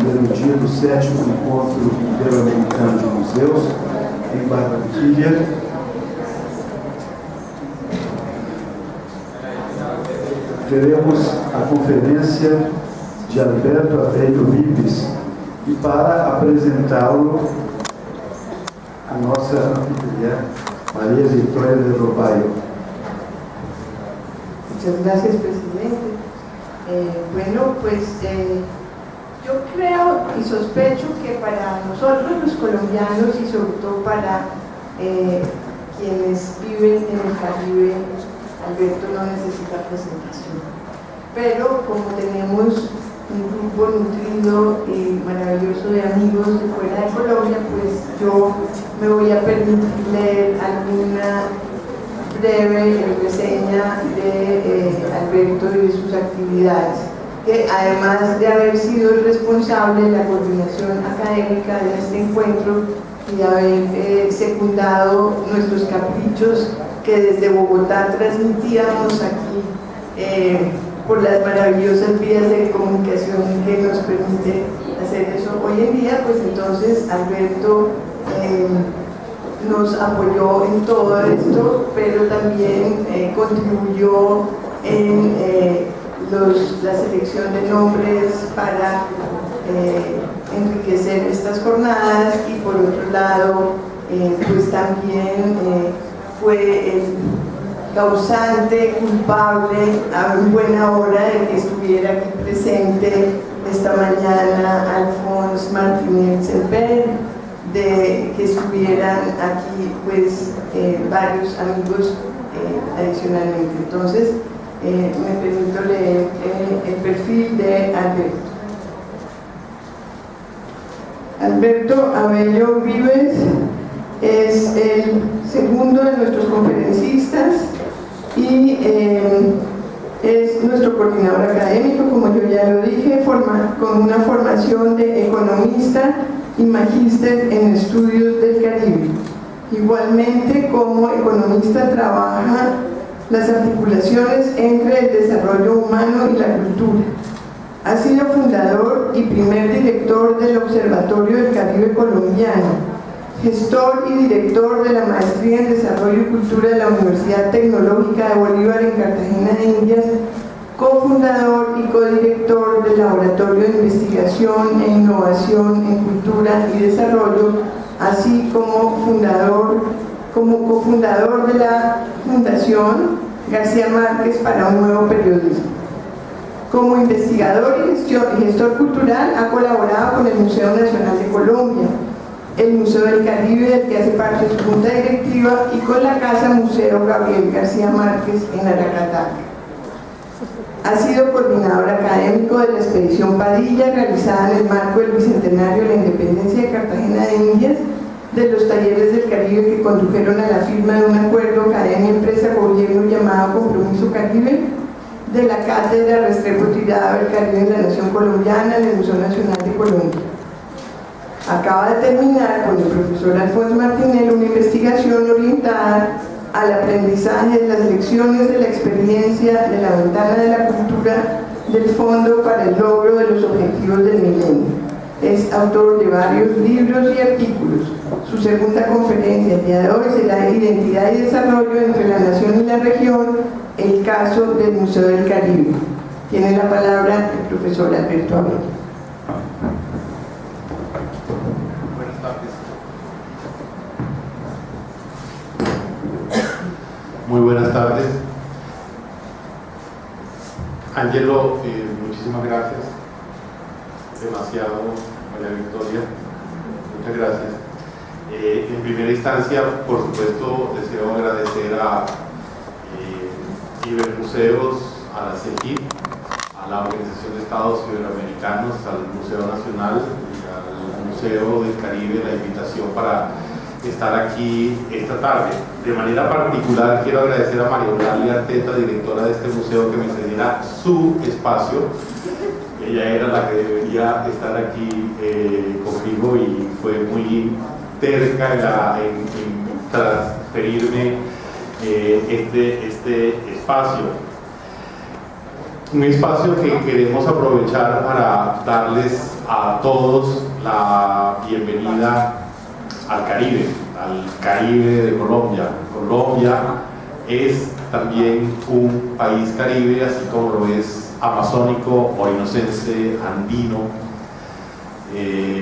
primeiro dia do 7º Encontro Interamericano de Museus, em Barranquilla. Teremos a conferência de Alberto Abello Vives, e para apresentá-lo, a nossa anfitriã, María Victoria del Robayo. Muchas gracias, presidente. Bueno, pues yo creo y sospecho que para nosotros los colombianos y sobre todo para quienes viven en el Caribe, Alberto no necesita presentación. Pero como tenemos un grupo nutrido y maravilloso de amigos de fuera de Colombia, pues yo me voy a permitir leer alguna breve reseña de Alberto y de sus actividades, que además de haber sido el responsable de la coordinación académica de este encuentro y de haber secundado nuestros caprichos que desde Bogotá transmitíamos aquí por las maravillosas vías de comunicación que nos permite hacer eso hoy en día, pues entonces Alberto nos apoyó en todo esto, pero también contribuyó en la selección de nombres para enriquecer estas jornadas, y por otro lado pues también fue el causante, culpable, a buena hora de que estuviera aquí presente esta mañana Alphonse Martinez Semper, de que estuvieran aquí pues varios amigos adicionalmente. Entonces me permito leer el perfil de Alberto. Alberto Abello Vives es el segundo de nuestros conferencistas y es nuestro coordinador académico, como yo ya lo dije, con una formación de economista y magíster en estudios del Caribe. Igualmente, como economista trabaja las articulaciones entre el desarrollo humano y la cultura. Ha sido fundador y primer director del Observatorio del Caribe Colombiano, gestor y director de la Maestría en Desarrollo y Cultura de la Universidad Tecnológica de Bolívar en Cartagena de Indias, cofundador y codirector del Laboratorio de Investigación e Innovación en Cultura y Desarrollo, así como cofundador de la Fundación García Márquez para un Nuevo Periodismo. Como investigador y gestor cultural ha colaborado con el Museo Nacional de Colombia, el Museo del Caribe, del que hace parte de su junta directiva, y con la Casa Museo Gabriel García Márquez en Aracataca. Ha sido coordinador académico de la expedición Padilla, realizada en el marco del Bicentenario de la Independencia de Cartagena de Indias, de los talleres del Caribe que condujeron a la firma de un acuerdo academia-empresa-gobierno llamado Compromiso Caribe, de la Cátedra Restrepo Tirado del Caribe en la Nación Colombiana en el Museo Nacional de Colombia. Acaba de terminar con el profesor Alphonse Martinez una investigación orientada al aprendizaje de las lecciones de la experiencia de la ventana de la cultura del Fondo para el Logro de los Objetivos del Milenio. Es autor de varios libros y artículos. Su segunda conferencia el día de hoy será Identidad y Desarrollo entre la Nación y la Región, el caso del Museo del Caribe. Tiene la palabra el profesor Alberto Abello. Muy buenas tardes. Ángelo, muchísimas gracias. Demasiado, María Victoria. Muchas gracias. En primera instancia, por supuesto, deseo agradecer a Ibermuseos, a la CEGIP, a la Organización de Estados Iberoamericanos, al Museo Nacional y al Museo del Caribe la invitación para estar aquí esta tarde. De manera particular quiero agradecer a María Eulalia Arteta, directora de este museo, que me cediera su espacio. Ella era la que debería estar aquí conmigo y fue muy terca en transferirme este espacio. un espacio que queremos aprovechar para darles a todos la bienvenida al Caribe de Colombia. Colombia es también un país caribe, así como lo es amazónico, orinocense, andino,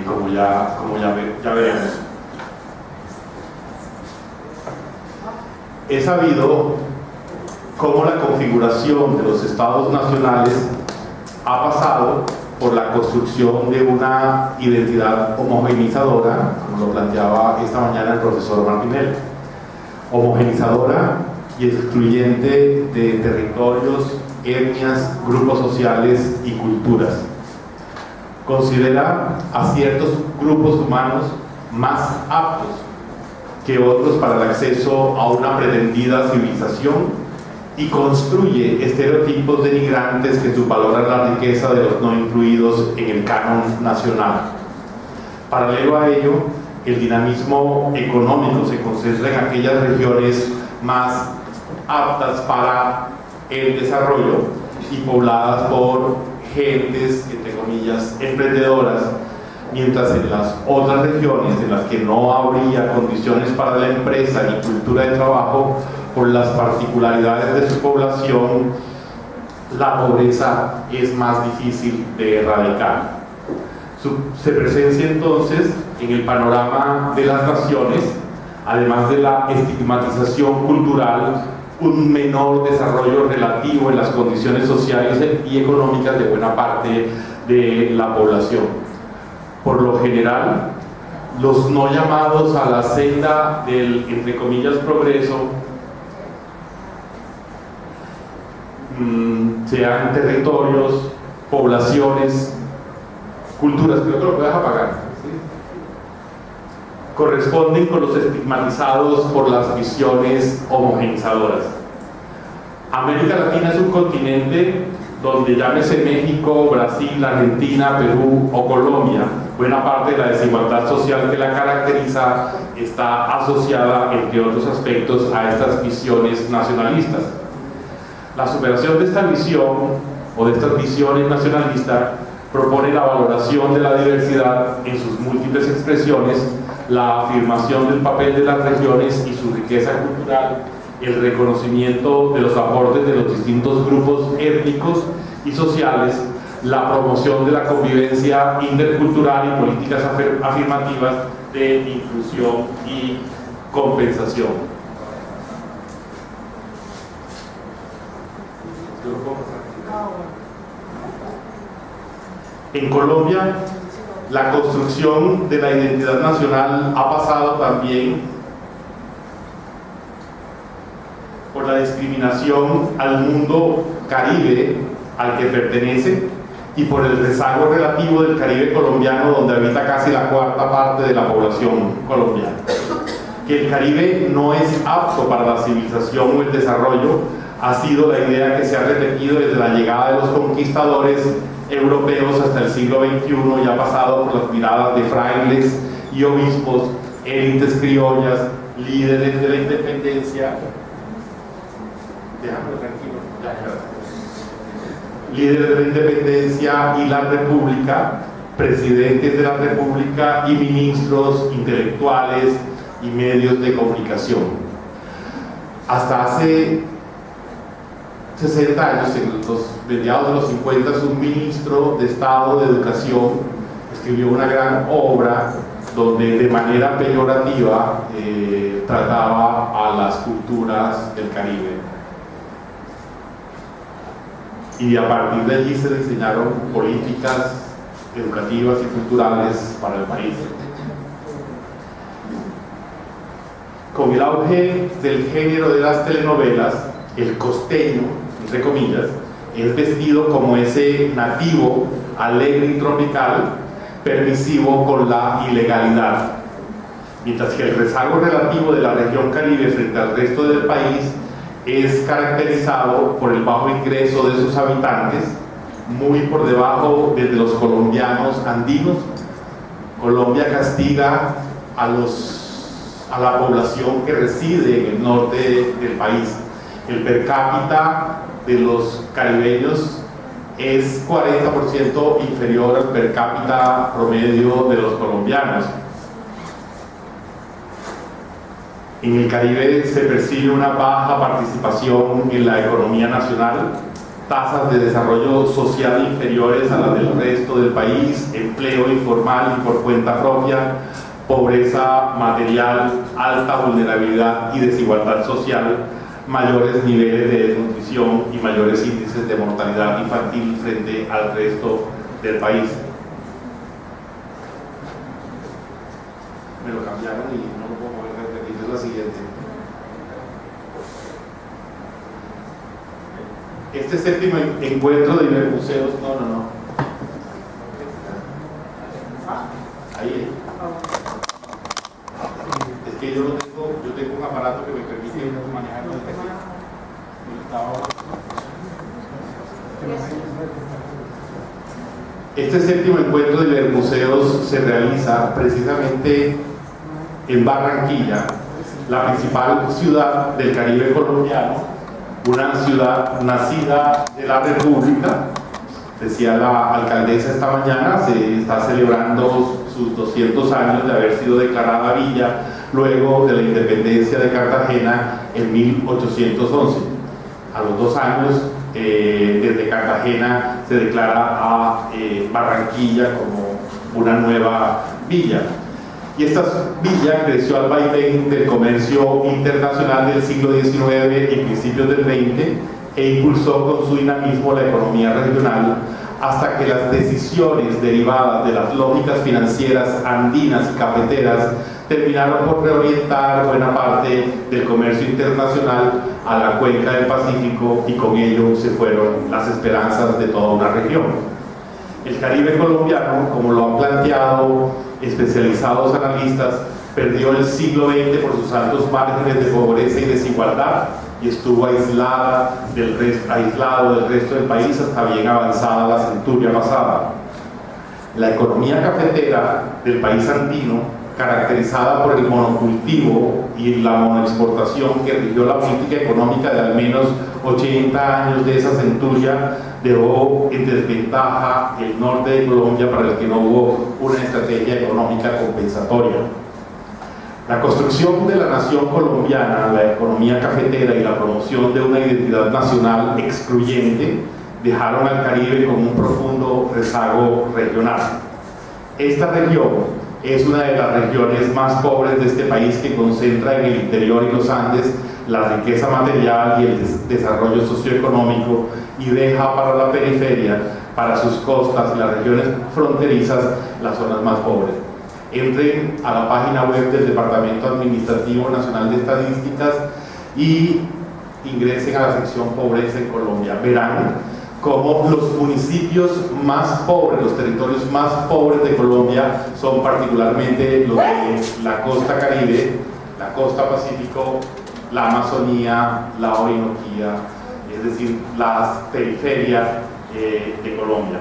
como ya veremos. He sabido cómo la configuración de los estados nacionales ha pasado por la construcción de una identidad homogeneizadora, como lo planteaba esta mañana el profesor Martinelli, homogeneizadora y excluyente de territorios, etnias, grupos sociales y culturas. Considera a ciertos grupos humanos más aptos que otros para el acceso a una pretendida civilización y construye estereotipos denigrantes que subvaloran la riqueza de los no incluidos en el canon nacional. Paralelo a ello, el dinamismo económico se concentra en aquellas regiones más aptas para el desarrollo y pobladas por gentes, entre comillas, emprendedoras, mientras en las otras regiones en las que no habría condiciones para la empresa ni cultura de trabajo, por las particularidades de su población, la pobreza es más difícil de erradicar. Se presencia entonces en el panorama de las naciones, además de la estigmatización cultural, un menor desarrollo relativo en las condiciones sociales y económicas de buena parte de la población. Por lo general, los no llamados a la senda del, entre comillas, progreso, sean territorios, poblaciones, culturas, creo que lo puedes apagar, ¿sí? Corresponden con los estigmatizados por las visiones homogenizadoras. América Latina es un continente donde, llámese México, Brasil, Argentina, Perú o Colombia, buena parte de la desigualdad social que la caracteriza está asociada, entre otros aspectos, a estas visiones nacionalistas. La superación de esta visión o de estas visiones nacionalistas propone la valoración de la diversidad en sus múltiples expresiones, la afirmación del papel de las regiones y su riqueza cultural, el reconocimiento de los aportes de los distintos grupos étnicos y sociales, la promoción de la convivencia intercultural y políticas afirmativas de inclusión y compensación. En Colombia, la construcción de la identidad nacional ha pasado también por la discriminación al mundo caribe al que pertenece y por el rezago relativo del Caribe colombiano, donde habita casi la cuarta parte de la población colombiana. Que el Caribe no es apto para la civilización o el desarrollo ha sido la idea que se ha repetido desde la llegada de los conquistadores europeos hasta el siglo XXI y ha pasado por las miradas de frailes y obispos, élites criollas, líderes de la independencia, líderes de la independencia y la república, presidentes de la república y ministros, intelectuales y medios de comunicación. Hasta hace 60 años, en los mediados de los 50, un ministro de Estado de Educación escribió una gran obra donde de manera peyorativa trataba a las culturas del Caribe. Y a partir de allí se diseñaron políticas educativas y culturales para el país. Con el auge del género de las telenovelas, el costeño, entre comillas, es vestido como ese nativo alegre y tropical, permisivo con la ilegalidad, mientras que el rezago relativo de la región Caribe frente al resto del país es caracterizado por el bajo ingreso de sus habitantes, muy por debajo de los colombianos andinos. Colombia castiga a la población que reside en el norte del país. El per cápita de los caribeños es 40% inferior al per cápita promedio de los colombianos. En el Caribe se percibe una baja participación en la economía nacional, tasas de desarrollo social inferiores a las del resto del país, empleo informal y por cuenta propia, pobreza material, alta vulnerabilidad y desigualdad social, mayores niveles de desnutrición y mayores índices de mortalidad infantil frente al resto del país. Me lo cambiaron y no lo puedo mover, repetir, es la siguiente. Este séptimo encuentro de Ibermuseos, no. Ahí. Es que yo tengo un aparato que me permite manejarlo desde aquí. Este séptimo encuentro de Ibermuseos se realiza precisamente en Barranquilla, la principal ciudad del Caribe colombiano, una ciudad nacida de la República. Decía la alcaldesa esta mañana, se está celebrando sus 200 años de haber sido declarada villa luego de la independencia de Cartagena en 1811. A los 2 años, desde Cartagena se declara a Barranquilla como una nueva villa. Y esta villa creció al vaivén del comercio internacional del siglo XIX y principios del XX e impulsó con su dinamismo la economía regional hasta que las decisiones derivadas de las lógicas financieras andinas y cafeteras terminaron por reorientar buena parte del comercio internacional a la cuenca del Pacífico, y con ello se fueron las esperanzas de toda una región. El Caribe colombiano, como lo han planteado especializados analistas, perdió el siglo XX por sus altos márgenes de pobreza y desigualdad y estuvo aislado del resto del país hasta bien avanzada la centuria pasada. La economía cafetera del país andino, caracterizada por el monocultivo y la monoexportación que rigió la política económica de al menos 80 años de esa centuria, dejó en desventaja el norte de Colombia, para el que no hubo una estrategia económica compensatoria. La construcción de la nación colombiana, la economía cafetera y la promoción de una identidad nacional excluyente dejaron al Caribe con un profundo rezago regional. Esta región es una de las regiones más pobres de este país, que concentra en el interior y los Andes la riqueza material y el desarrollo socioeconómico, y deja para la periferia, para sus costas y las regiones fronterizas, las zonas más pobres. Entren a la página web del Departamento Administrativo Nacional de Estadísticas y ingresen a la sección Pobreza en Colombia. Verán cómo los municipios más pobres, los territorios más pobres de Colombia son particularmente los de la costa Caribe, la costa Pacífico, la Amazonía, la Orinoquía, es decir, las periferias de Colombia.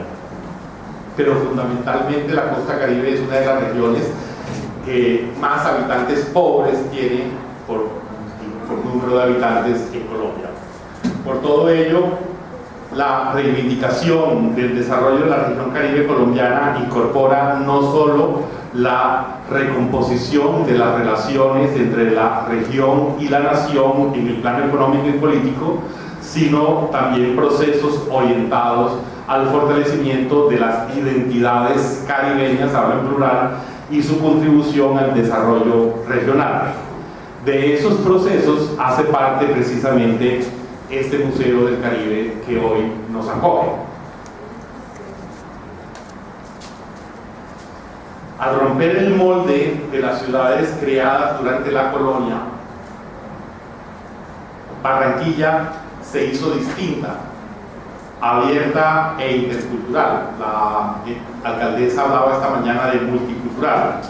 Pero fundamentalmente la costa Caribe es una de las regiones que más habitantes pobres tiene por número de habitantes en Colombia. Por todo ello, la reivindicación del desarrollo de la región Caribe colombiana incorpora no solo la recomposición de las relaciones entre la región y la nación en el plano económico y político, sino también procesos orientados al fortalecimiento de las identidades caribeñas, hablo en plural, y su contribución al desarrollo regional. De esos procesos hace parte precisamente este Museo del Caribe que hoy nos acoge. Al romper el molde de las ciudades creadas durante la colonia, Barranquilla se hizo distinta, abierta e intercultural. La alcaldesa hablaba esta mañana de multicultural.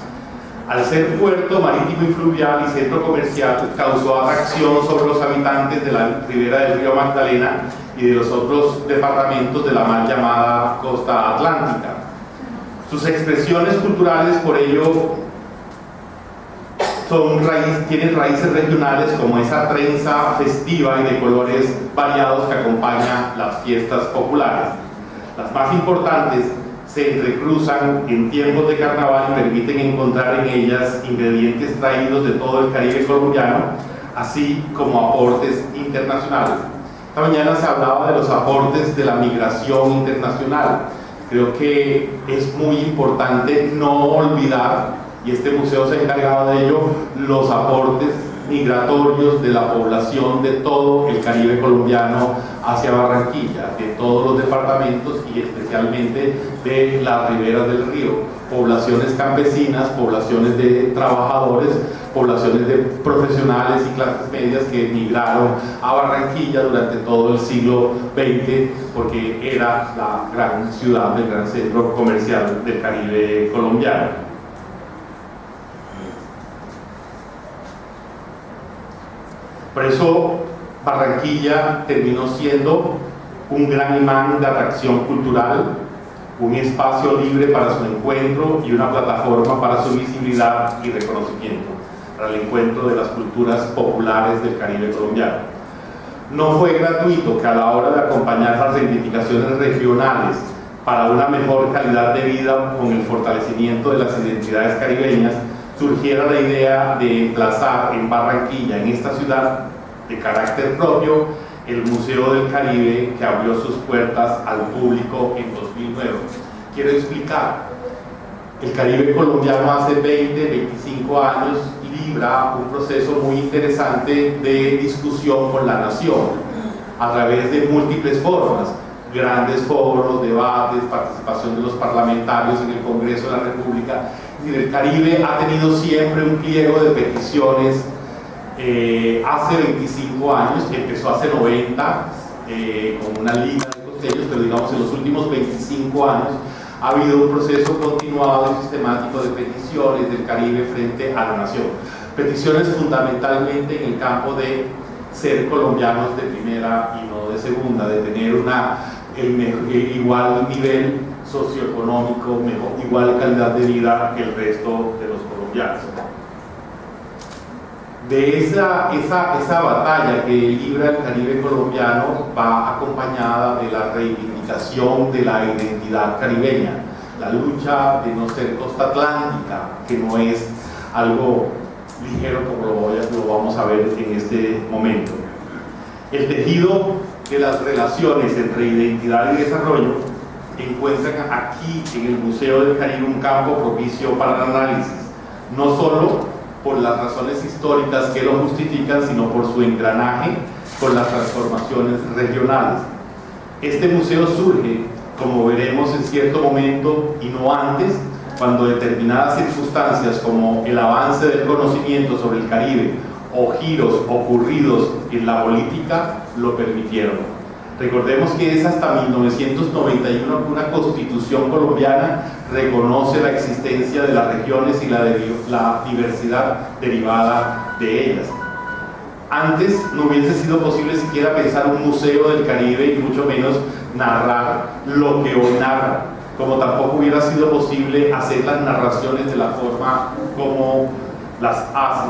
Al ser puerto marítimo y fluvial y centro comercial, causó atracción sobre los habitantes de la ribera del río Magdalena y de los otros departamentos de la mal llamada costa atlántica. Sus expresiones culturales, por ello, tienen raíces regionales, como esa trenza festiva y de colores variados que acompaña las fiestas populares. Las más importantes se entrecruzan en tiempos de carnaval y permiten encontrar en ellas ingredientes traídos de todo el Caribe colombiano, así como aportes internacionales. Esta mañana se hablaba de los aportes de la migración internacional. Creo que es muy importante no olvidar, y este museo se ha encargado de ello, los aportes migratorios de la población de todo el Caribe colombiano hacia Barranquilla, de todos los departamentos y especialmente de las riberas del río, poblaciones campesinas, poblaciones de trabajadores, poblaciones de profesionales y clases medias que emigraron a Barranquilla durante todo el siglo XX porque era la gran ciudad, el gran centro comercial del Caribe colombiano. Por eso Barranquilla terminó siendo un gran imán de atracción cultural, un espacio libre para su encuentro y una plataforma para su visibilidad y reconocimiento, para el encuentro de las culturas populares del Caribe colombiano. No fue gratuito que a la hora de acompañar las reivindicaciones regionales para una mejor calidad de vida con el fortalecimiento de las identidades caribeñas, surgiera la idea de emplazar en Barranquilla, en esta ciudad de carácter propio, el Museo del Caribe, que abrió sus puertas al público en 2009. Quiero explicar, el Caribe colombiano hace 20, 25 años libra un proceso muy interesante de discusión con la nación, a través de múltiples formas, grandes foros, debates, participación de los parlamentarios en el Congreso de la República. Y el Caribe ha tenido siempre un pliego de peticiones. Hace 25 años, que empezó hace 90 con una liga de costeños, pero digamos en los últimos 25 años ha habido un proceso continuado y sistemático de peticiones del Caribe frente a la nación. Peticiones fundamentalmente en el campo de ser colombianos de primera y no de segunda, de tener el igual nivel socioeconómico, igual calidad de vida que el resto de los colombianos. De esa batalla que libra el Caribe colombiano va acompañada de la reivindicación de la identidad caribeña, la lucha de no ser costa atlántica, que no es algo ligero como lo vamos a ver en este momento. El tejido de las relaciones entre identidad y desarrollo encuentran aquí en el Museo del Caribe un campo propicio para el análisis, no solo por las razones históricas que lo justifican, sino por su engranaje con las transformaciones regionales. Este museo surge, como veremos en cierto momento y no antes, cuando determinadas circunstancias como el avance del conocimiento sobre el Caribe o giros ocurridos en la política lo permitieron. Recordemos que es hasta 1991 que una constitución colombiana reconoce la existencia de las regiones y la diversidad derivada de ellas. Antes no hubiese sido posible siquiera pensar un museo del Caribe y mucho menos narrar lo que hoy narra, como tampoco hubiera sido posible hacer las narraciones de la forma como las hace.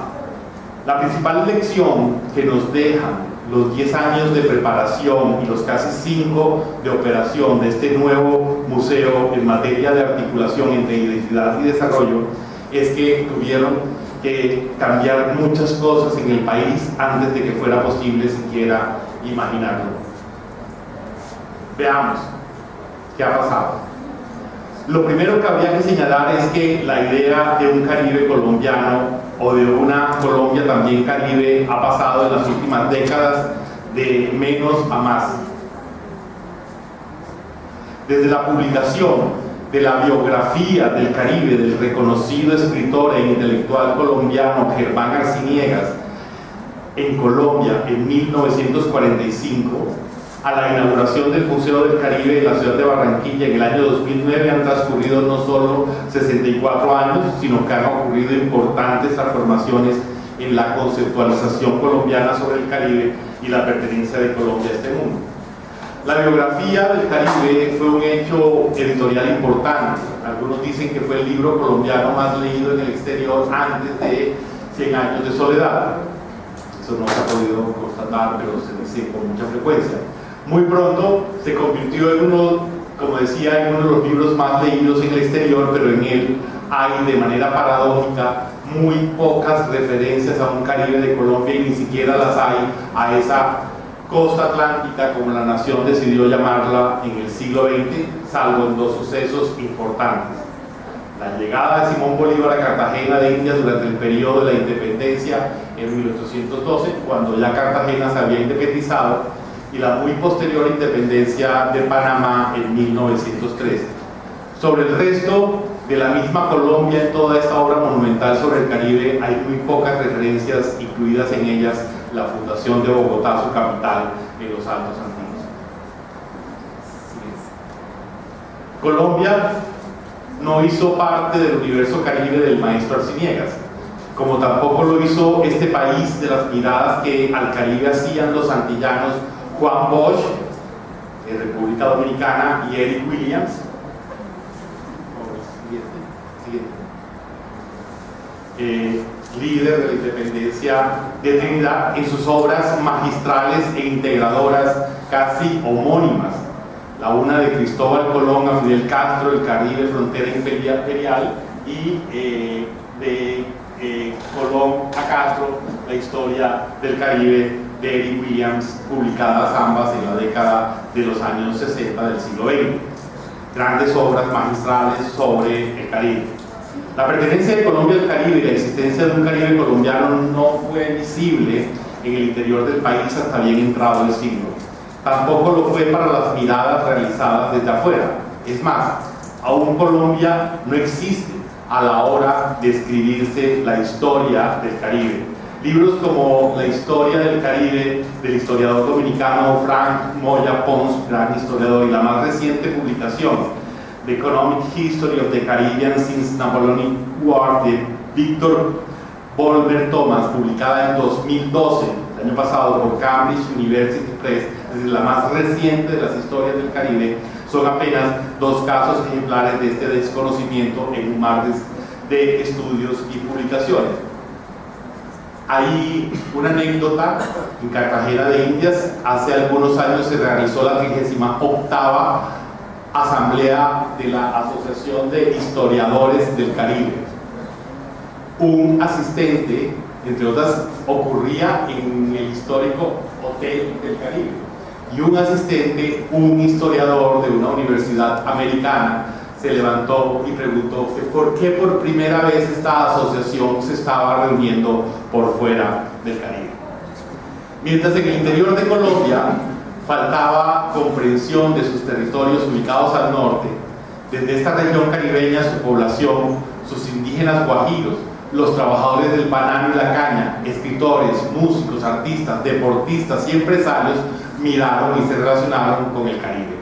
La principal lección que nos dejan los 10 años de preparación y los casi 5 de operación de este nuevo museo en materia de articulación entre identidad y desarrollo es que tuvieron que cambiar muchas cosas en el país antes de que fuera posible siquiera imaginarlo. Veamos qué ha pasado. Lo primero que habría que señalar es que la idea de un Caribe colombiano o de una Colombia también Caribe ha pasado en las últimas décadas de menos a más. Desde la publicación de la biografía del Caribe del reconocido escritor e intelectual colombiano Germán Arciniegas en Colombia en 1945, a la inauguración del Museo del Caribe en la ciudad de Barranquilla en el año 2009 han transcurrido no solo 64 años, sino que han ocurrido importantes transformaciones en la conceptualización colombiana sobre el Caribe y la pertenencia de Colombia a este mundo. La biografía del Caribe fue un hecho editorial importante. Algunos dicen que fue el libro colombiano más leído en el exterior antes de 100 años de soledad. Eso no se ha podido constatar, pero se dice con mucha frecuencia. Muy pronto se convirtió en uno como decía, en uno de los libros más leídos en el exterior, pero en él hay de manera paradójica muy pocas referencias a un Caribe de Colombia y ni siquiera las hay a esa costa atlántica como la nación decidió llamarla en el siglo XX, salvo en dos sucesos importantes: la llegada de Simón Bolívar a Cartagena de Indias durante el periodo de la independencia en 1812, cuando ya Cartagena se había independizado, y la muy posterior independencia de Panamá en 1913. Sobre el resto de la misma Colombia, en toda esta obra monumental sobre el Caribe hay muy pocas referencias, incluidas en ellas la fundación de Bogotá, su capital, en los Altos Antillos. Colombia no hizo parte del universo Caribe del maestro Arciniegas, como tampoco lo hizo este país de las miradas que al Caribe hacían los antillanos Juan Bosch, de República Dominicana, y Eric Williams, líder de la independencia de Trinidad, en sus obras magistrales e integradoras casi homónimas, la una de Cristóbal Colón a Fidel Castro, el Caribe, frontera imperial, y de Colón a Castro, la historia del Caribe, de Eric Williams, publicadas ambas en la década de los años 60 del siglo XX. Grandes obras magistrales sobre el Caribe. La pertenencia de Colombia al Caribe y la existencia de un Caribe colombiano no fue visible en el interior del país hasta bien entrado el siglo. Tampoco lo fue para las miradas realizadas desde afuera. Es más, aún Colombia no existe a la hora de escribirse la historia del Caribe. Libros como La historia del Caribe, del historiador dominicano Frank Moya Pons, gran historiador, y la más reciente publicación, The Economic History of the Caribbean Since Napoleonic War, de Victor Volmer Thomas, publicada en 2012, el año pasado, por Cambridge University Press, es decir, la más reciente de las historias del Caribe, son apenas dos casos ejemplares de este desconocimiento en un mar de estudios y publicaciones. Hay una anécdota: en Cartagena de Indias, hace algunos años se realizó la 38ª Asamblea de la Asociación de Historiadores del Caribe. Un asistente, entre otras, ocurría en el histórico Hotel del Caribe, y un asistente, un historiador de una universidad americana, se levantó y preguntó por qué por primera vez esta asociación se estaba reuniendo por fuera del Caribe. Mientras en el interior de Colombia faltaba comprensión de sus territorios ubicados al norte, desde esta región caribeña su población, sus indígenas guajiros, los trabajadores del banano y la caña, escritores, músicos, artistas, deportistas y empresarios miraron y se relacionaron con el Caribe.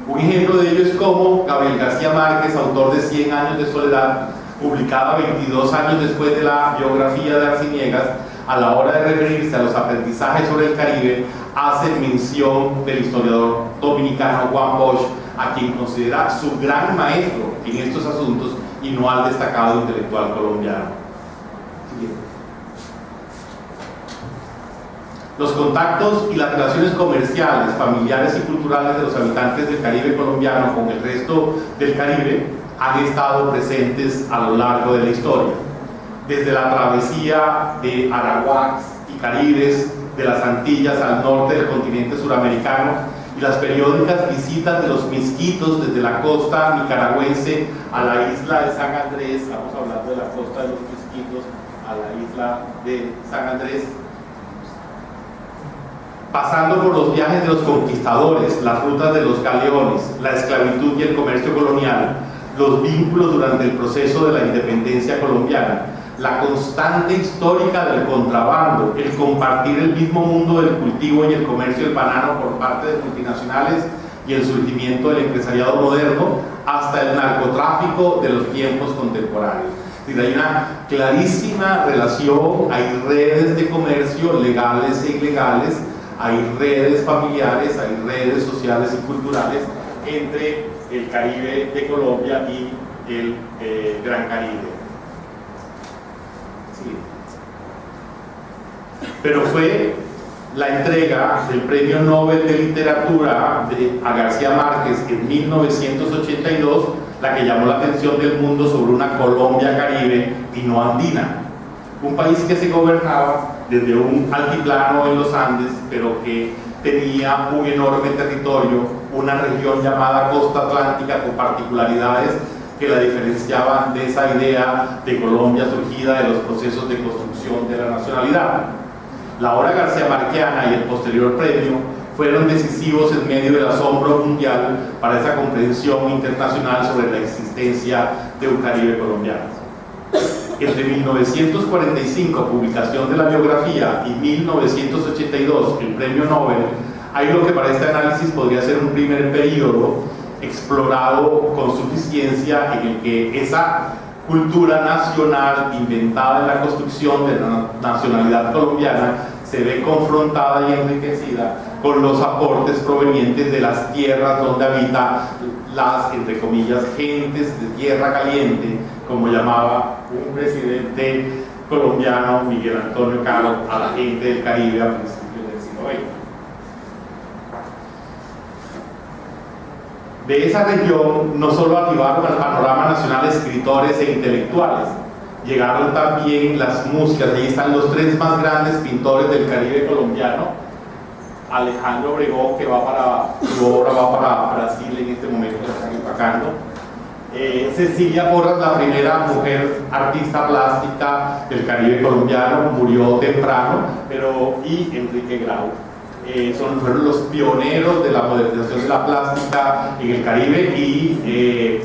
Un ejemplo de ello es como Gabriel García Márquez, autor de 100 años de soledad, publicada 22 años después de la biografía de Arciniegas, a la hora de referirse a los aprendizajes sobre el Caribe, hace mención del historiador dominicano Juan Bosch, a quien considera su gran maestro en estos asuntos y no al destacado intelectual colombiano. Los contactos y las relaciones comerciales, familiares y culturales de los habitantes del Caribe colombiano con el resto del Caribe han estado presentes a lo largo de la historia. Desde la travesía de Araguax y Caribes de las Antillas al norte del continente suramericano, y las periódicas visitas de los misquitos desde la costa nicaragüense a la isla de San Andrés, estamos hablando de la costa de los misquitos a la isla de San Andrés, pasando por los viajes de los conquistadores, las rutas de los galeones, la esclavitud y el comercio colonial, los vínculos durante el proceso de la independencia colombiana, la constante histórica del contrabando, el compartir el mismo mundo del cultivo y el comercio del banano por parte de multinacionales y el surgimiento del empresariado moderno, hasta el narcotráfico de los tiempos contemporáneos. Es decir, hay una clarísima relación, hay redes de comercio legales e ilegales, hay redes familiares, hay redes sociales y culturales entre el Caribe de Colombia y el Gran Caribe. Sí. Pero fue la entrega del Premio Nobel de Literatura a García Márquez en 1982, la que llamó la atención del mundo sobre una Colombia caribe y no andina. Un país que se gobernaba desde un altiplano en los Andes, pero que tenía un enorme territorio, una región llamada Costa Atlántica con particularidades que la diferenciaban de esa idea de Colombia surgida de los procesos de construcción de la nacionalidad. La obra garcía-marquiana y el posterior premio fueron decisivos en medio del asombro mundial para esa comprensión internacional sobre la existencia de un Caribe colombiano. Entre 1945, publicación de la biografía, y 1982, el premio Nobel, hay lo que para este análisis podría ser un primer periodo explorado con suficiencia en el que esa cultura nacional inventada en la construcción de la nacionalidad colombiana se ve confrontada y enriquecida con los aportes provenientes de las tierras donde habitan las, entre comillas, gentes de tierra caliente, como llamaba un presidente colombiano, Miguel Antonio Caro, a la gente del Caribe a principios del siglo XX. De esa región no solo arribaron al panorama nacional escritores e intelectuales, llegaron también las músicas. Ahí están los tres más grandes pintores del Caribe colombiano. Alejandro Obregón, que su obra va para Brasil en este momento, la están empacando. Cecilia Porras, la primera mujer artista plástica del Caribe colombiano, murió temprano, y Enrique Grau. Fueron los pioneros de la modernización de la plástica en el Caribe y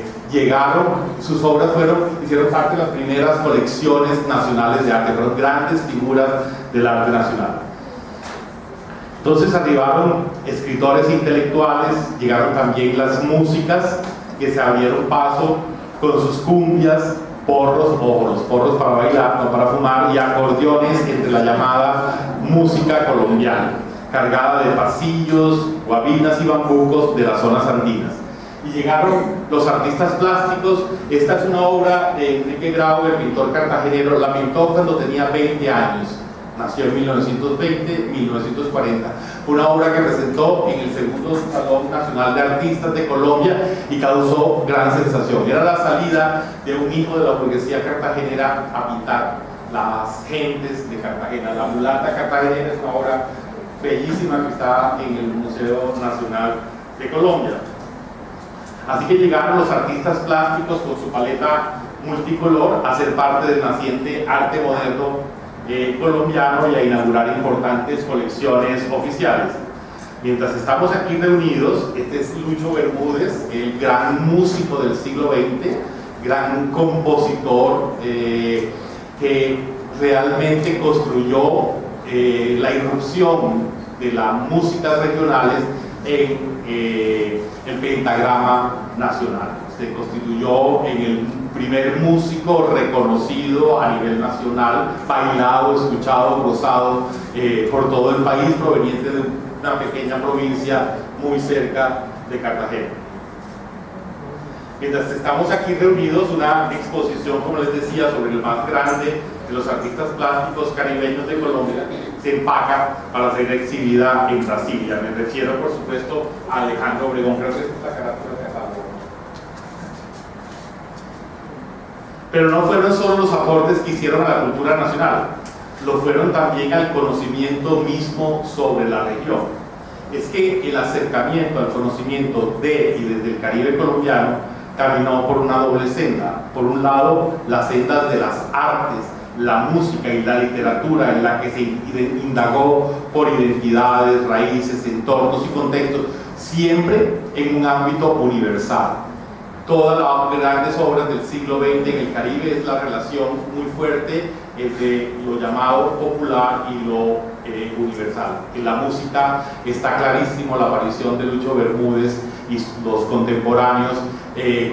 sus obras hicieron parte de las primeras colecciones nacionales de arte, fueron grandes figuras del arte nacional. Entonces arribaron escritores intelectuales, llegaron también las músicas que se abrieron paso con sus cumbias, porros, ojo, los porros para bailar, no para fumar, y acordeones entre la llamada música colombiana, cargada de pasillos, guabinas y bambucos de las zonas andinas. Y llegaron los artistas plásticos. Esta es una obra de Enrique Grau, el pintor cartagenero. La pintó cuando tenía 20 años. Nació en 1920-1940. Fue una obra que presentó en el segundo Salón Nacional de Artistas de Colombia y causó gran sensación. Era la salida de un hijo de la burguesía cartagenera a pintar las gentes de Cartagena. La mulata cartagenera es una obra bellísima que está en el Museo Nacional de Colombia. Así que llegaron los artistas plásticos con su paleta multicolor a ser parte del naciente arte moderno colombiano y a inaugurar importantes colecciones oficiales. Mientras estamos aquí reunidos, este es Lucho Bermúdez, el gran músico del siglo XX, gran compositor que realmente construyó la irrupción de las músicas regionales en el pentagrama nacional. Se constituyó en el primer músico reconocido a nivel nacional, bailado, escuchado, gozado por todo el país, proveniente de una pequeña provincia muy cerca de Cartagena. Mientras estamos aquí reunidos, una exposición, como les decía, sobre el más grande de los artistas plásticos caribeños de Colombia se empaca para ser exhibida en Brasilia. Me refiero, por supuesto, a Alejandro Obregón. Creo que esta es la carátula de Alejandro. Pero no fueron solo los aportes que hicieron a la cultura nacional, lo fueron también al conocimiento mismo sobre la región. Es que el acercamiento al conocimiento de y desde el Caribe colombiano caminó por una doble senda. Por un lado, las sendas de las artes, la música y la literatura, en la que se indagó por identidades, raíces, entornos y contextos, siempre en un ámbito universal. Todas las grandes obras del siglo XX en el Caribe es la relación muy fuerte entre lo llamado popular y lo universal. En la música está clarísimo la aparición de Lucho Bermúdez y los contemporáneos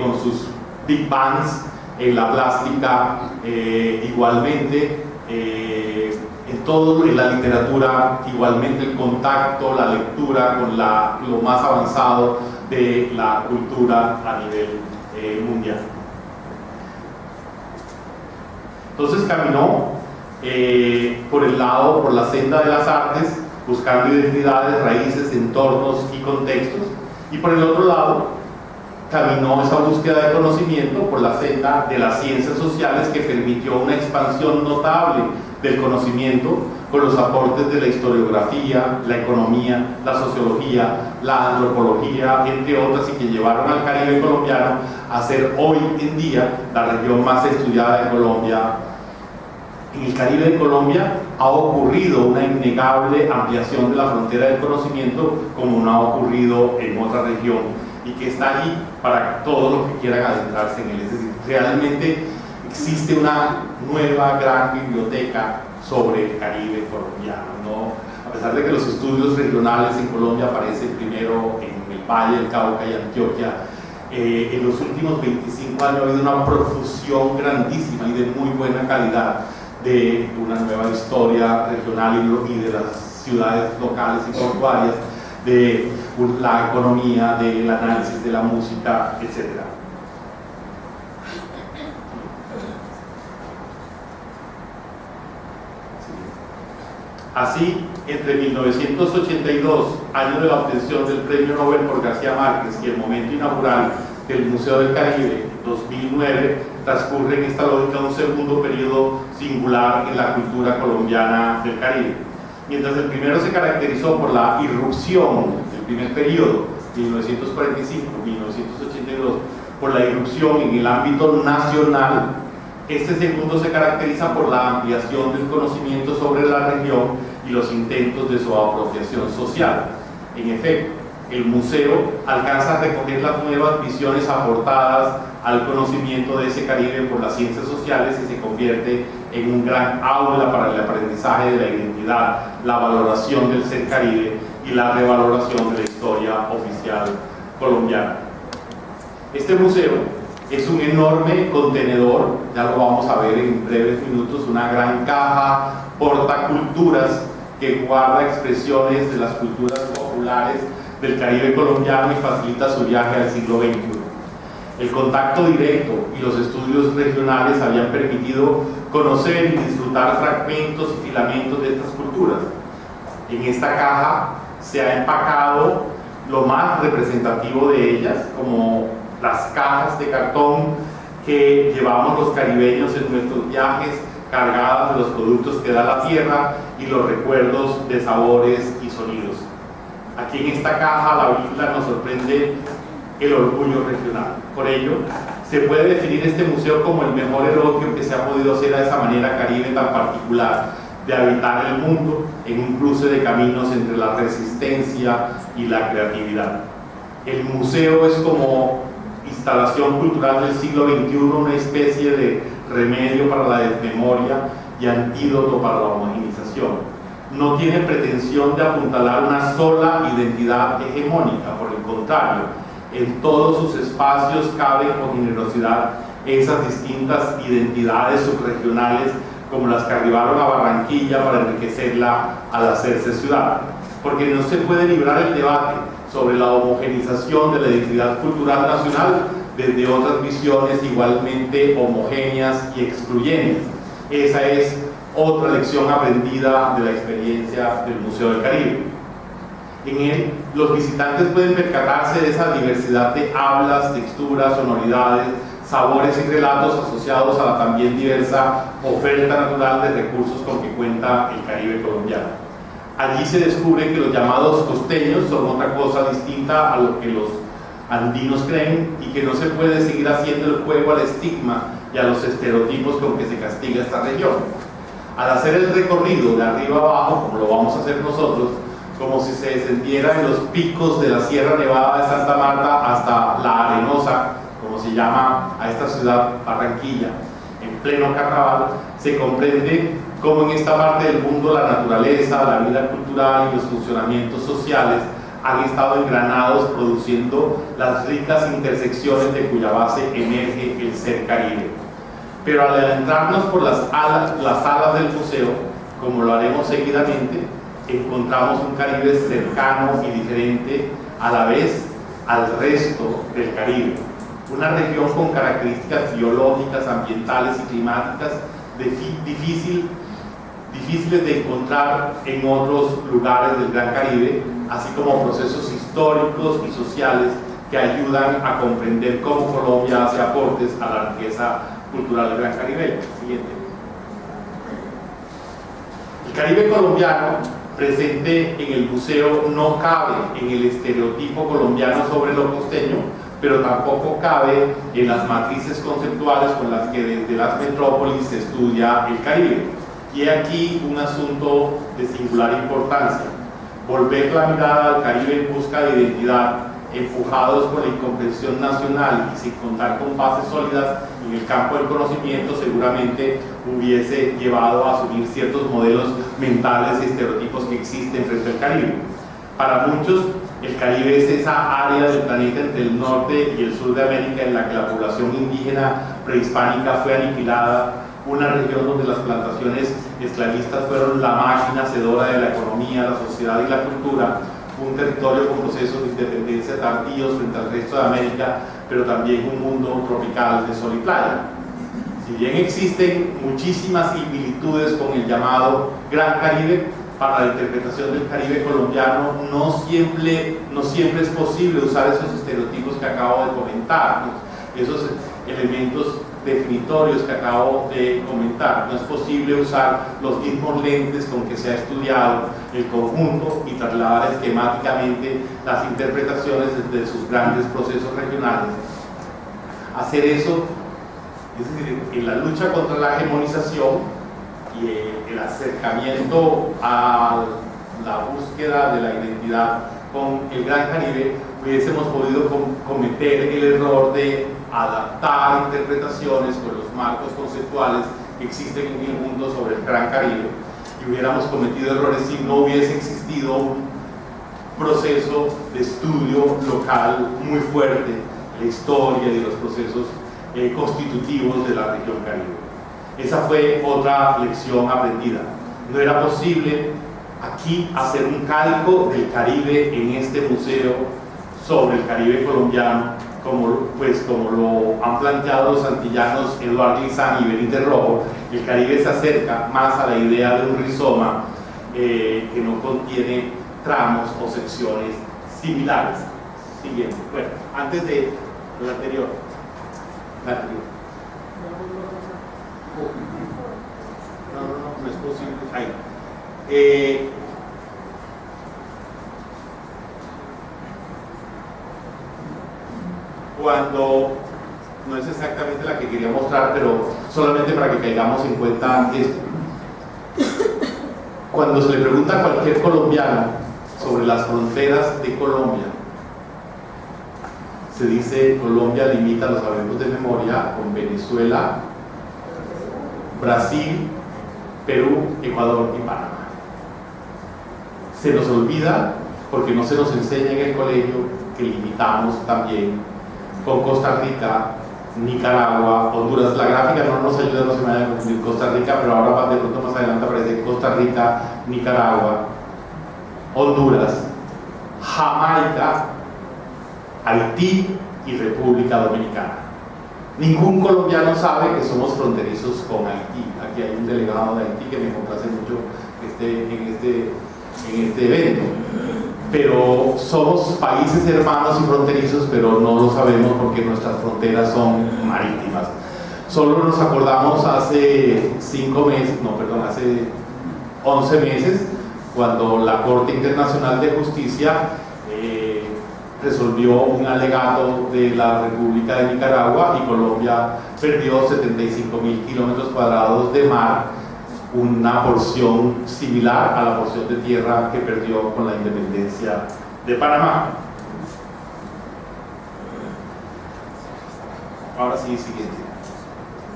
con sus big bands. En la plástica igualmente, en la literatura igualmente, el contacto, la lectura con lo más avanzado de la cultura a nivel mundial. Entonces caminó por la senda de las artes, buscando identidades, raíces, entornos y contextos, y por el otro lado, caminó esa búsqueda de conocimiento por la senda de las ciencias sociales, que permitió una expansión notable del conocimiento con los aportes de la historiografía, la economía, la sociología, la antropología, entre otras, y que llevaron al Caribe colombiano a ser hoy en día la región más estudiada de Colombia. En el Caribe de Colombia ha ocurrido una innegable ampliación de la frontera del conocimiento, como no ha ocurrido en otra región, y que está allí para todos los que quieran adentrarse en él. Es decir, realmente existe una nueva gran biblioteca sobre el Caribe colombiano, ¿no? A pesar de que los estudios regionales en Colombia aparecen primero en el Valle del Cauca y Antioquia, en los últimos 25 años ha habido una profusión grandísima y de muy buena calidad de una nueva historia regional y de las ciudades locales y portuarias, de la economía, del análisis de la música, etc. Así, entre 1982, año de la obtención del Premio Nobel por García Márquez, y el momento inaugural del Museo del Caribe, 2009, transcurre en esta lógica un segundo periodo singular en la cultura colombiana del Caribe. Mientras el primero se caracterizó por la irrupción, el primer periodo, 1945-1982, por la irrupción en el ámbito nacional, este segundo se caracteriza por la ampliación del conocimiento sobre la región y los intentos de su apropiación social. En efecto, el museo alcanza a recoger las nuevas visiones aportadas al conocimiento de ese Caribe por las ciencias sociales y se convierte en un gran aula para el aprendizaje de la identidad, la valoración del ser Caribe y la revaloración de la historia oficial colombiana. Este museo es un enorme contenedor, ya lo vamos a ver en breves minutos, una gran caja portaculturas que guarda expresiones de las culturas populares del Caribe colombiano y facilita su viaje al siglo XXI. El contacto directo y los estudios regionales habían permitido conocer y disfrutar fragmentos y filamentos de estas culturas. En esta caja se ha empacado lo más representativo de ellas, como las cajas de cartón que llevamos los caribeños en nuestros viajes, cargadas de los productos que da la tierra y los recuerdos de sabores y sonidos. Aquí en esta caja la Biblia nos sorprende el orgullo regional. Por ello, se puede definir este museo como el mejor elogio que se ha podido hacer a esa manera Caribe tan particular de habitar el mundo en un cruce de caminos entre la resistencia y la creatividad. El museo es como instalación cultural del siglo XXI, una especie de remedio para la desmemoria y antídoto para la homogenización. No tiene pretensión de apuntalar una sola identidad hegemónica, por el contrario, en todos sus espacios caben con generosidad esas distintas identidades subregionales como las que arribaron a Barranquilla para enriquecerla al hacerse ciudad, porque no se puede librar el debate sobre la homogenización de la identidad cultural nacional desde otras visiones igualmente homogéneas y excluyentes. Esa es otra lección aprendida de la experiencia del Museo del Caribe. En él, los visitantes pueden percatarse de esa diversidad de hablas, texturas, sonoridades, sabores y relatos asociados a la también diversa oferta natural de recursos con que cuenta el Caribe colombiano. Allí se descubre que los llamados costeños son otra cosa distinta a lo que los andinos creen y que no se puede seguir haciendo el juego al estigma y a los estereotipos con que se castiga esta región. Al hacer el recorrido de arriba abajo, como lo vamos a hacer nosotros, como si se descendiera en los picos de la Sierra Nevada de Santa Marta hasta La Arenosa, como se llama a esta ciudad, Barranquilla, en pleno carnaval, se comprende cómo en esta parte del mundo la naturaleza, la vida cultural y los funcionamientos sociales han estado engranados produciendo las ricas intersecciones de cuya base emerge el ser Caribe. Pero al adentrarnos por las salas del museo, como lo haremos seguidamente, encontramos un Caribe cercano y diferente a la vez al resto del Caribe. Una región con características biológicas, ambientales y climáticas difícil difíciles de encontrar en otros lugares del Gran Caribe, así como procesos históricos y sociales que ayudan a comprender cómo Colombia hace aportes a la riqueza cultural del Gran Caribe. Siguiente. El Caribe colombiano presente en el museo no cabe en el estereotipo colombiano sobre lo costeño, pero tampoco cabe en las matrices conceptuales con las que desde las metrópolis se estudia el Caribe. Y aquí un asunto de singular importancia: volver la mirada al Caribe en busca de identidad, empujados por la incomprensión nacional y sin contar con bases sólidas en el campo del conocimiento, seguramente hubiese llevado a asumir ciertos modelos mentales y estereotipos que existen frente al Caribe. Para muchos, el Caribe es esa área del planeta entre el norte y el sur de América en la que la población indígena prehispánica fue aniquilada, una región donde las plantaciones esclavistas fueron la máquina hacedora de la economía, la sociedad y la cultura, un territorio con procesos de independencia tardíos frente al resto de América, pero también un mundo tropical de sol y playa. Si bien existen muchísimas similitudes con el llamado Gran Caribe, para la interpretación del Caribe colombiano no siempre es posible usar esos estereotipos que acabo de comentar, esos elementos definitorios que acabo de comentar. No es posible usar los mismos lentes con que se ha estudiado el conjunto y trasladar esquemáticamente las interpretaciones desde sus grandes procesos regionales. Hacer eso, es decir, en la lucha contra la hegemonización y el acercamiento a la búsqueda de la identidad con el Gran Caribe, hubiésemos podido cometer el error de adaptar interpretaciones con los marcos conceptuales que existen en el mundo sobre el Gran Caribe, y hubiéramos cometido errores si no hubiese existido un proceso de estudio local muy fuerte, la historia y los procesos constitutivos de la región Caribe. Esa fue otra lección aprendida. No era posible aquí hacer un calco del Caribe en este museo sobre el Caribe colombiano, como lo han planteado los antillanos Eduardo Izán y Benítez Rojo. El Caribe se acerca más a la idea de un rizoma que no contiene tramos o secciones similares. Siguiente. Bueno, antes de lo anterior. No es posible. Ahí. Cuando no es exactamente la que quería mostrar, pero solamente para que caigamos en cuenta esto. Cuando se le pregunta a cualquier colombiano sobre las fronteras de Colombia, se dice Colombia limita, lo sabemos de memoria, con Venezuela, Brasil, Perú, Ecuador y Panamá. Se nos olvida, porque no se nos enseña en el colegio, que limitamos también con Costa Rica, Nicaragua, Honduras. La gráfica no nos ayuda, no se me vaya a confundir Costa Rica, pero ahora de pronto más adelante aparece Costa Rica, Nicaragua, Honduras, Jamaica, Haití y República Dominicana. Ningún colombiano sabe que somos fronterizos con Haití. Aquí hay un delegado de Haití que me complace mucho en este evento. Pero somos países hermanos y fronterizos, pero no lo sabemos porque nuestras fronteras son marítimas. Solo nos acordamos hace 11 meses, cuando la Corte Internacional de Justicia resolvió un alegato de la República de Nicaragua, y Colombia perdió 75.000 kilómetros cuadrados de mar, una porción similar a la porción de tierra que perdió con la independencia de Panamá. Ahora sí, siguiente.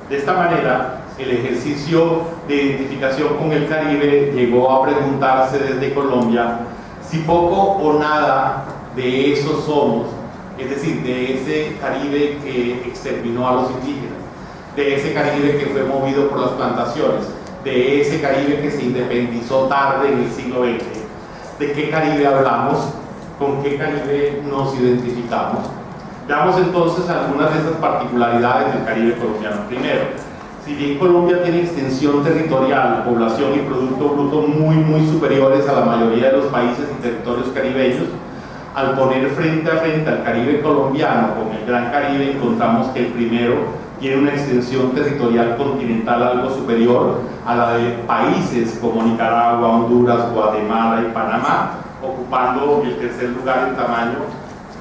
De esta manera, el ejercicio de identificación con el Caribe llegó a preguntarse desde Colombia si poco o nada de eso somos, es decir, de ese Caribe que exterminó a los indígenas, de ese Caribe que fue movido por las plantaciones, de ese Caribe que se independizó tarde en el siglo XX. ¿De qué Caribe hablamos? ¿Con qué Caribe nos identificamos? Veamos entonces algunas de estas particularidades del Caribe colombiano. Primero, Si bien Colombia tiene extensión territorial, población y Producto Bruto muy superiores a la mayoría de los países y territorios caribeños, al poner frente a frente al Caribe colombiano con el Gran Caribe, encontramos que el primero tiene una extensión territorial continental algo superior a la de países como Nicaragua, Honduras, Guatemala y Panamá, ocupando el tercer lugar en tamaño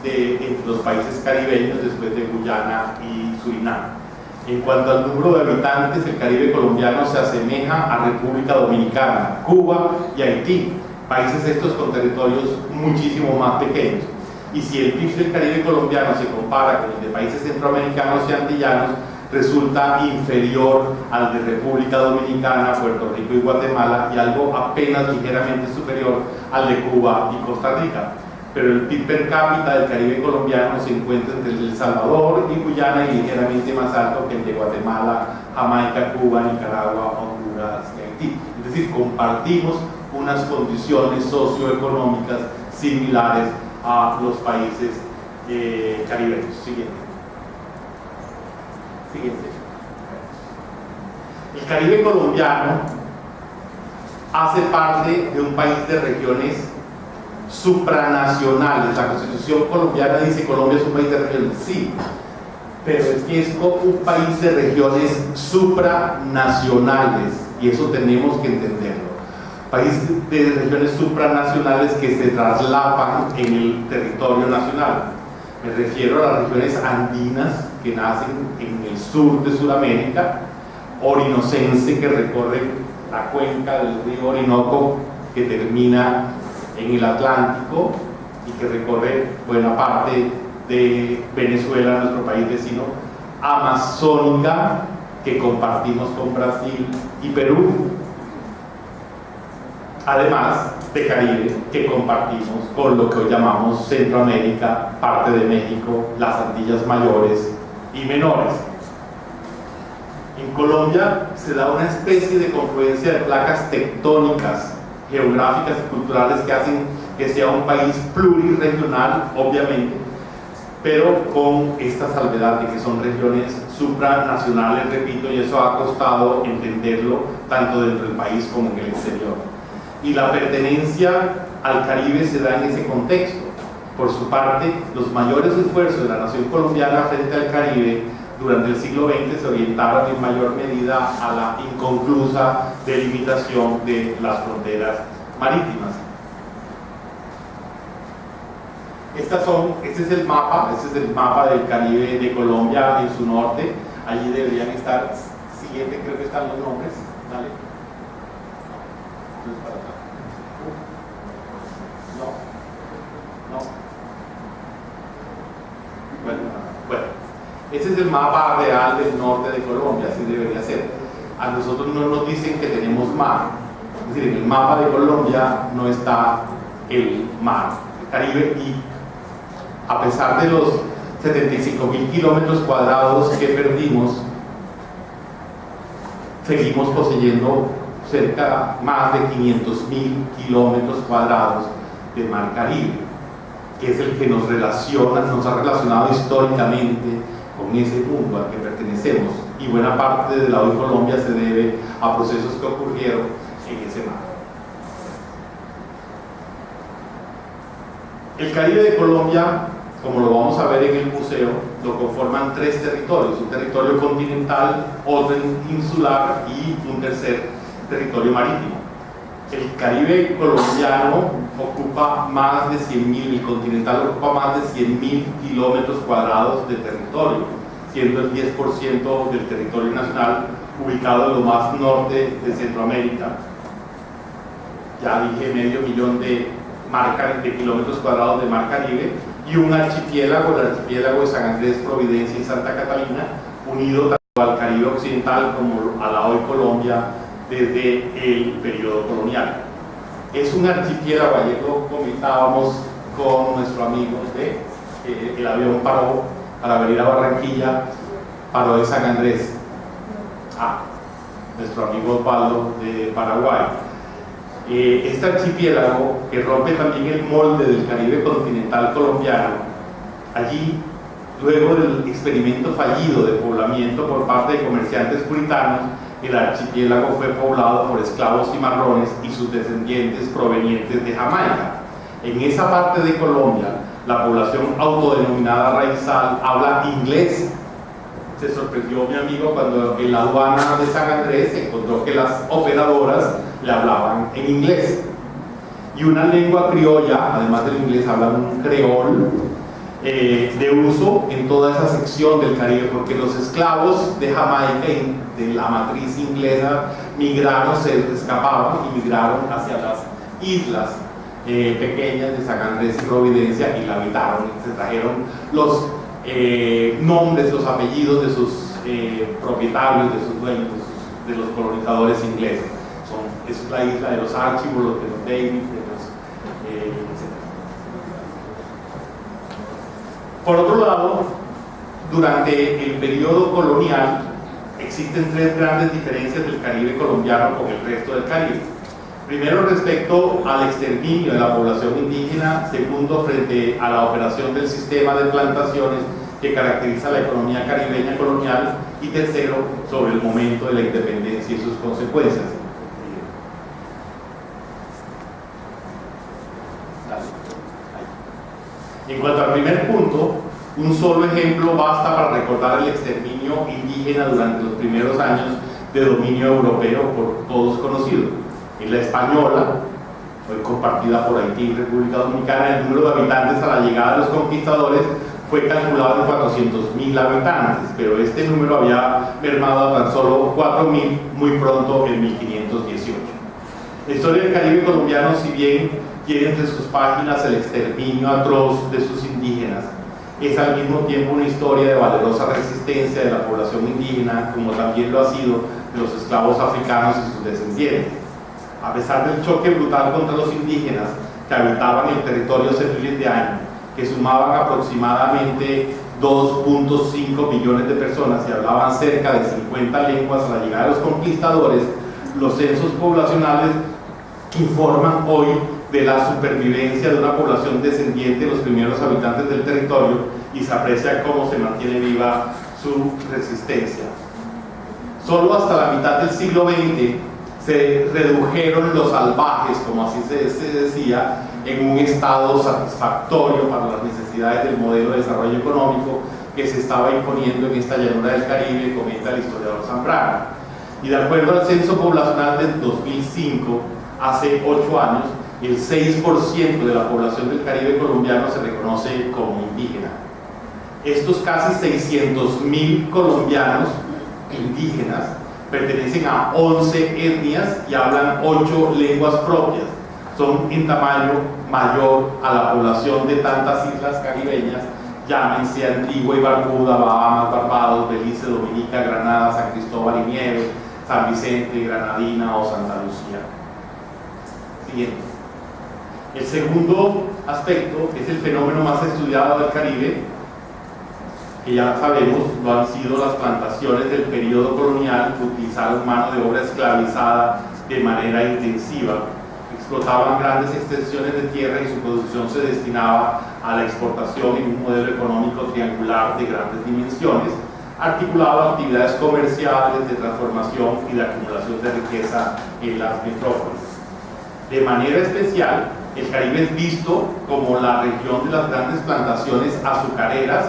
entre los países caribeños después de Guyana y Surinam. En cuanto al número de habitantes, el Caribe colombiano se asemeja a República Dominicana, Cuba y Haití, países estos con territorios muchísimo más pequeños. Y si el PIB del Caribe colombiano se compara con el de países centroamericanos y andillanos, resulta inferior al de República Dominicana, Puerto Rico y Guatemala, y algo apenas ligeramente superior al de Cuba y Costa Rica. Pero el PIB per cápita del Caribe colombiano se encuentra entre El Salvador y Guyana y ligeramente más alto que el de Guatemala, Jamaica, Cuba, Nicaragua, Honduras y Haití. Es decir, compartimos unas condiciones socioeconómicas similares a los países caribeños. Siguiente. El Caribe colombiano hace parte de un país de regiones supranacionales. La Constitución colombiana dice Colombia es un país de regiones, sí, pero es que es un país de regiones supranacionales y eso tenemos que entenderlo. País de regiones supranacionales que se traslapan en el territorio nacional. Me refiero a las regiones andinas que nacen en el sur de Sudamérica, orinocense que recorre la cuenca del río Orinoco que termina en el Atlántico y que recorre buena parte de Venezuela, nuestro país vecino, amazónica que compartimos con Brasil y Perú, además de Caribe que compartimos con lo que hoy llamamos Centroamérica, parte de México, las Antillas mayores y menores. En Colombia se da una especie de confluencia de placas tectónicas, geográficas y culturales que hacen que sea un país plurirregional, obviamente, pero con esta salvedad de que son regiones supranacionales, repito, y eso ha costado entenderlo tanto dentro del país como en el exterior. Y la pertenencia al Caribe se da en ese contexto. Por su parte, los mayores esfuerzos de la nación colombiana frente al Caribe durante el siglo XX se orientaron en mayor medida a la inconclusa delimitación de las fronteras marítimas. Este es el mapa del Caribe de Colombia en su norte. Allí deberían estar, siguiente creo que están los nombres, dale. Entonces, para acá. No. Bueno, ese es el mapa real del norte de Colombia, así debería ser. A nosotros no nos dicen que tenemos mar, es decir, en el mapa de Colombia no está el mar, el Caribe, y a pesar de los 75.000 kilómetros cuadrados que perdimos, seguimos poseyendo más de 500.000 kilómetros cuadrados de mar Caribe, que es el que nos ha relacionado históricamente con ese mundo al que pertenecemos, y buena parte de la hoy Colombia se debe a procesos que ocurrieron en ese mar. El Caribe de Colombia, como lo vamos a ver en el museo, lo conforman tres territorios: un territorio continental, otro insular y un tercer territorio marítimo. El Caribe colombiano ocupa más de 100.000, el continental ocupa más de 100.000 kilómetros cuadrados de territorio, siendo el 10% del territorio nacional ubicado en lo más norte de Centroamérica. Ya dije, 500.000 de kilómetros cuadrados de mar Caribe, y un archipiélago, el archipiélago de San Andrés, Providencia y Santa Catalina, unido tanto al Caribe occidental como a la hoy Colombia desde el periodo colonial. Es un archipiélago, ayer lo comentábamos con nuestro amigo, el avión paró para venir a Barranquilla, paró en San Andrés, nuestro amigo Osvaldo de Paraguay. Este archipiélago, que rompe también el molde del Caribe continental colombiano, allí luego del experimento fallido de poblamiento por parte de comerciantes puritanos, el archipiélago fue poblado por esclavos cimarrones y sus descendientes provenientes de Jamaica. En esa parte de Colombia, la población autodenominada raizal habla inglés. Se sorprendió mi amigo cuando en la aduana de San Andrés encontró que las operadoras le hablaban en inglés. Y una lengua criolla, además del inglés, hablan un creol de uso en toda esa sección del Caribe, porque los esclavos de Jamaica, de la matriz inglesa, migraron, se escapaban y migraron hacia las islas pequeñas de San Andrés y Providencia y la habitaron. Se trajeron los nombres, los apellidos de sus propietarios, de sus dueños, de los colonizadores ingleses. Es la isla de los Archibald, de los David, de los etc. Por otro lado, durante el periodo colonial existen tres grandes diferencias del Caribe colombiano con el resto del Caribe. Primero, respecto al exterminio de la población indígena. Segundo, frente a la operación del sistema de plantaciones que caracteriza la economía caribeña colonial. Y tercero, sobre el momento de la independencia y sus consecuencias. En cuanto al primer punto, un solo ejemplo basta para recordar el exterminio indígena durante los primeros años de dominio europeo, por todos conocido. En la Española, fue compartida por Haití y República Dominicana, el número de habitantes a la llegada de los conquistadores fue calculado en 400.000 habitantes, pero este número había mermado a tan solo 4.000 muy pronto en 1518. La historia del Caribe colombiano, si bien tiene entre sus páginas el exterminio atroz de sus indígenas, es al mismo tiempo una historia de valerosa resistencia de la población indígena, como también lo ha sido de los esclavos africanos y sus descendientes. A pesar del choque brutal contra los indígenas que habitaban el territorio hace miles de años, que sumaban aproximadamente 2.5 millones de personas y hablaban cerca de 50 lenguas a la llegada de los conquistadores, los censos poblacionales informan hoy de la supervivencia de una población descendiente de los primeros habitantes del territorio y se aprecia cómo se mantiene viva su resistencia. Solo hasta la mitad del siglo XX se redujeron los salvajes, como así se decía, en un estado satisfactorio para las necesidades del modelo de desarrollo económico que se estaba imponiendo en esta llanura del Caribe, comenta el historiador Zambrano. Y de acuerdo al censo poblacional del 2005, hace 8 años, el 6% de la población del Caribe colombiano se reconoce como indígena. Estos casi 600.000 colombianos indígenas pertenecen a 11 etnias y hablan 8 lenguas propias. Son en tamaño mayor a la población de tantas islas caribeñas, llámense Antigua y Barbuda, Bahamas, Barbados, Belice, Dominica, Granada, San Cristóbal y Nieves, San Vicente, Granadina o Santa Lucía. Siguiente. El segundo aspecto es el fenómeno más estudiado del Caribe, que ya sabemos lo han sido las plantaciones del periodo colonial, que utilizaron mano de obra esclavizada de manera intensiva, explotaban grandes extensiones de tierra y su producción se destinaba a la exportación en un modelo económico triangular de grandes dimensiones, articulado a actividades comerciales, de transformación y de acumulación de riqueza en las metrópolis. De manera especial, el Caribe es visto como la región de las grandes plantaciones azucareras,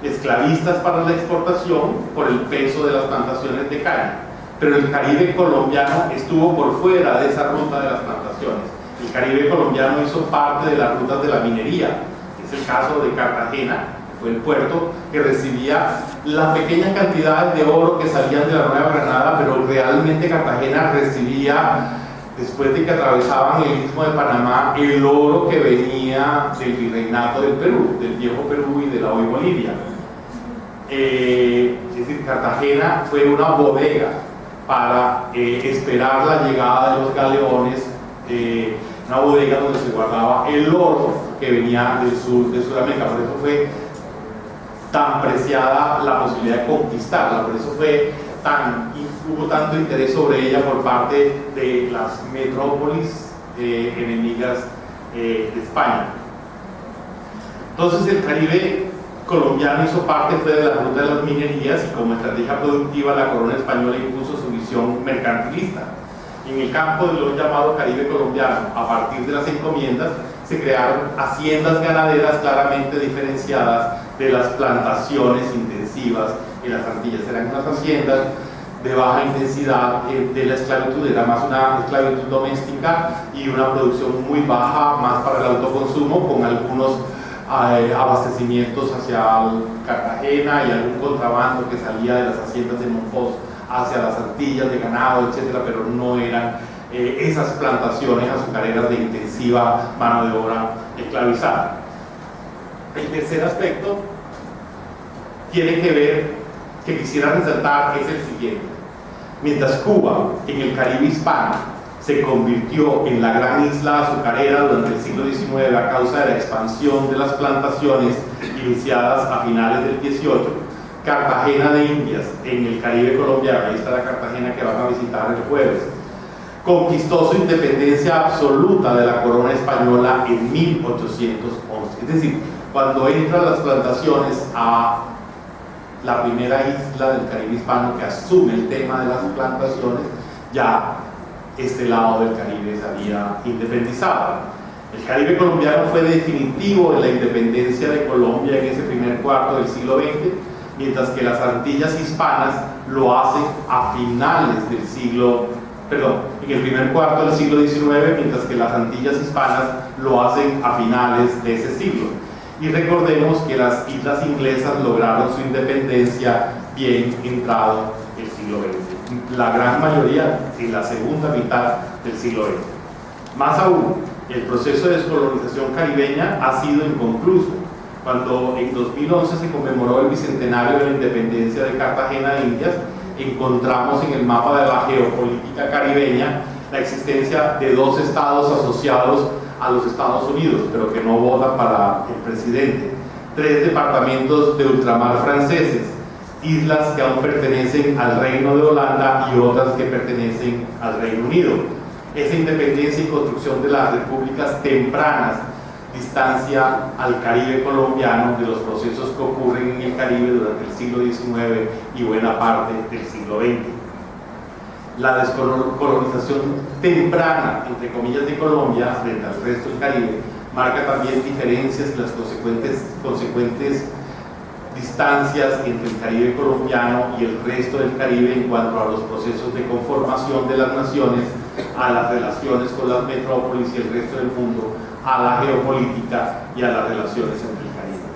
esclavistas para la exportación por el peso de las plantaciones de caña. Pero el Caribe colombiano estuvo por fuera de esa ruta de las plantaciones. El Caribe colombiano hizo parte de las rutas de la minería. Es el caso de Cartagena, que fue el puerto que recibía las pequeñas cantidades de oro que salían de la Nueva Granada, pero realmente Cartagena recibía, después de que atravesaban el Istmo de Panamá, el oro que venía del virreinato del Perú, del viejo Perú y de la hoy Bolivia. Es decir, Cartagena fue una bodega para esperar la llegada de los galeones, una bodega donde se guardaba el oro que venía del sur de Sudamérica. Por eso fue tan preciada la posibilidad de conquistarla, por eso hubo tanto interés sobre ella por parte de las metrópolis enemigas de España. Entonces el Caribe colombiano hizo parte fue de la ruta de las minerías y como estrategia productiva la corona española impuso su visión mercantilista. En el campo de lo llamado Caribe colombiano, a partir de las encomiendas, se crearon haciendas ganaderas claramente diferenciadas de las plantaciones intensivas en las Antillas. Eran unas haciendas de baja intensidad de la esclavitud, era más una esclavitud doméstica y una producción muy baja, más para el autoconsumo, con algunos abastecimientos hacia Cartagena y algún contrabando que salía de las haciendas de Monpós hacia las Antillas de ganado, etcétera, pero no eran esas plantaciones azucareras de intensiva mano de obra esclavizada. El tercer aspecto tiene que ver, que quisiera resaltar, es el siguiente. Mientras Cuba, en el Caribe hispano, se convirtió en la gran isla azucarera durante el siglo XIX a causa de la expansión de las plantaciones iniciadas a finales del XVIII, Cartagena de Indias, en el Caribe colombiano, ahí está la Cartagena que van a visitar el jueves, conquistó su independencia absoluta de la corona española en 1811. Es decir, cuando entran las plantaciones a la primera isla del Caribe hispano que asume el tema de las plantaciones, ya este lado del Caribe se había independizado. El Caribe colombiano fue definitivo en la independencia de Colombia en ese primer cuarto del siglo XX, mientras que las Antillas hispanas lo hacen a finales del siglo, en el primer cuarto del siglo XIX, mientras que las Antillas hispanas lo hacen a finales de ese siglo. Y recordemos que las islas inglesas lograron su independencia bien entrado el siglo XX, la gran mayoría en la segunda mitad del siglo XX. Más aún, el proceso de descolonización caribeña ha sido inconcluso. Cuando en 2011 se conmemoró el bicentenario de la independencia de Cartagena de Indias, encontramos en el mapa de la geopolítica caribeña la existencia de dos estados asociados a los Estados Unidos, pero que no votan para el presidente, 3 departamentos de ultramar franceses, islas que aún pertenecen al Reino de Holanda y otras que pertenecen al Reino Unido. Esa independencia y construcción de las repúblicas tempranas distancia al Caribe colombiano de los procesos que ocurren en el Caribe durante el siglo XIX y buena parte del siglo XX. La descolonización temprana, entre comillas, de Colombia frente al resto del Caribe marca también diferencias y las consecuentes distancias entre el Caribe colombiano y el resto del Caribe en cuanto a los procesos de conformación de las naciones, a las relaciones con las metrópolis y el resto del mundo, a la geopolítica y a las relaciones entre el Caribe.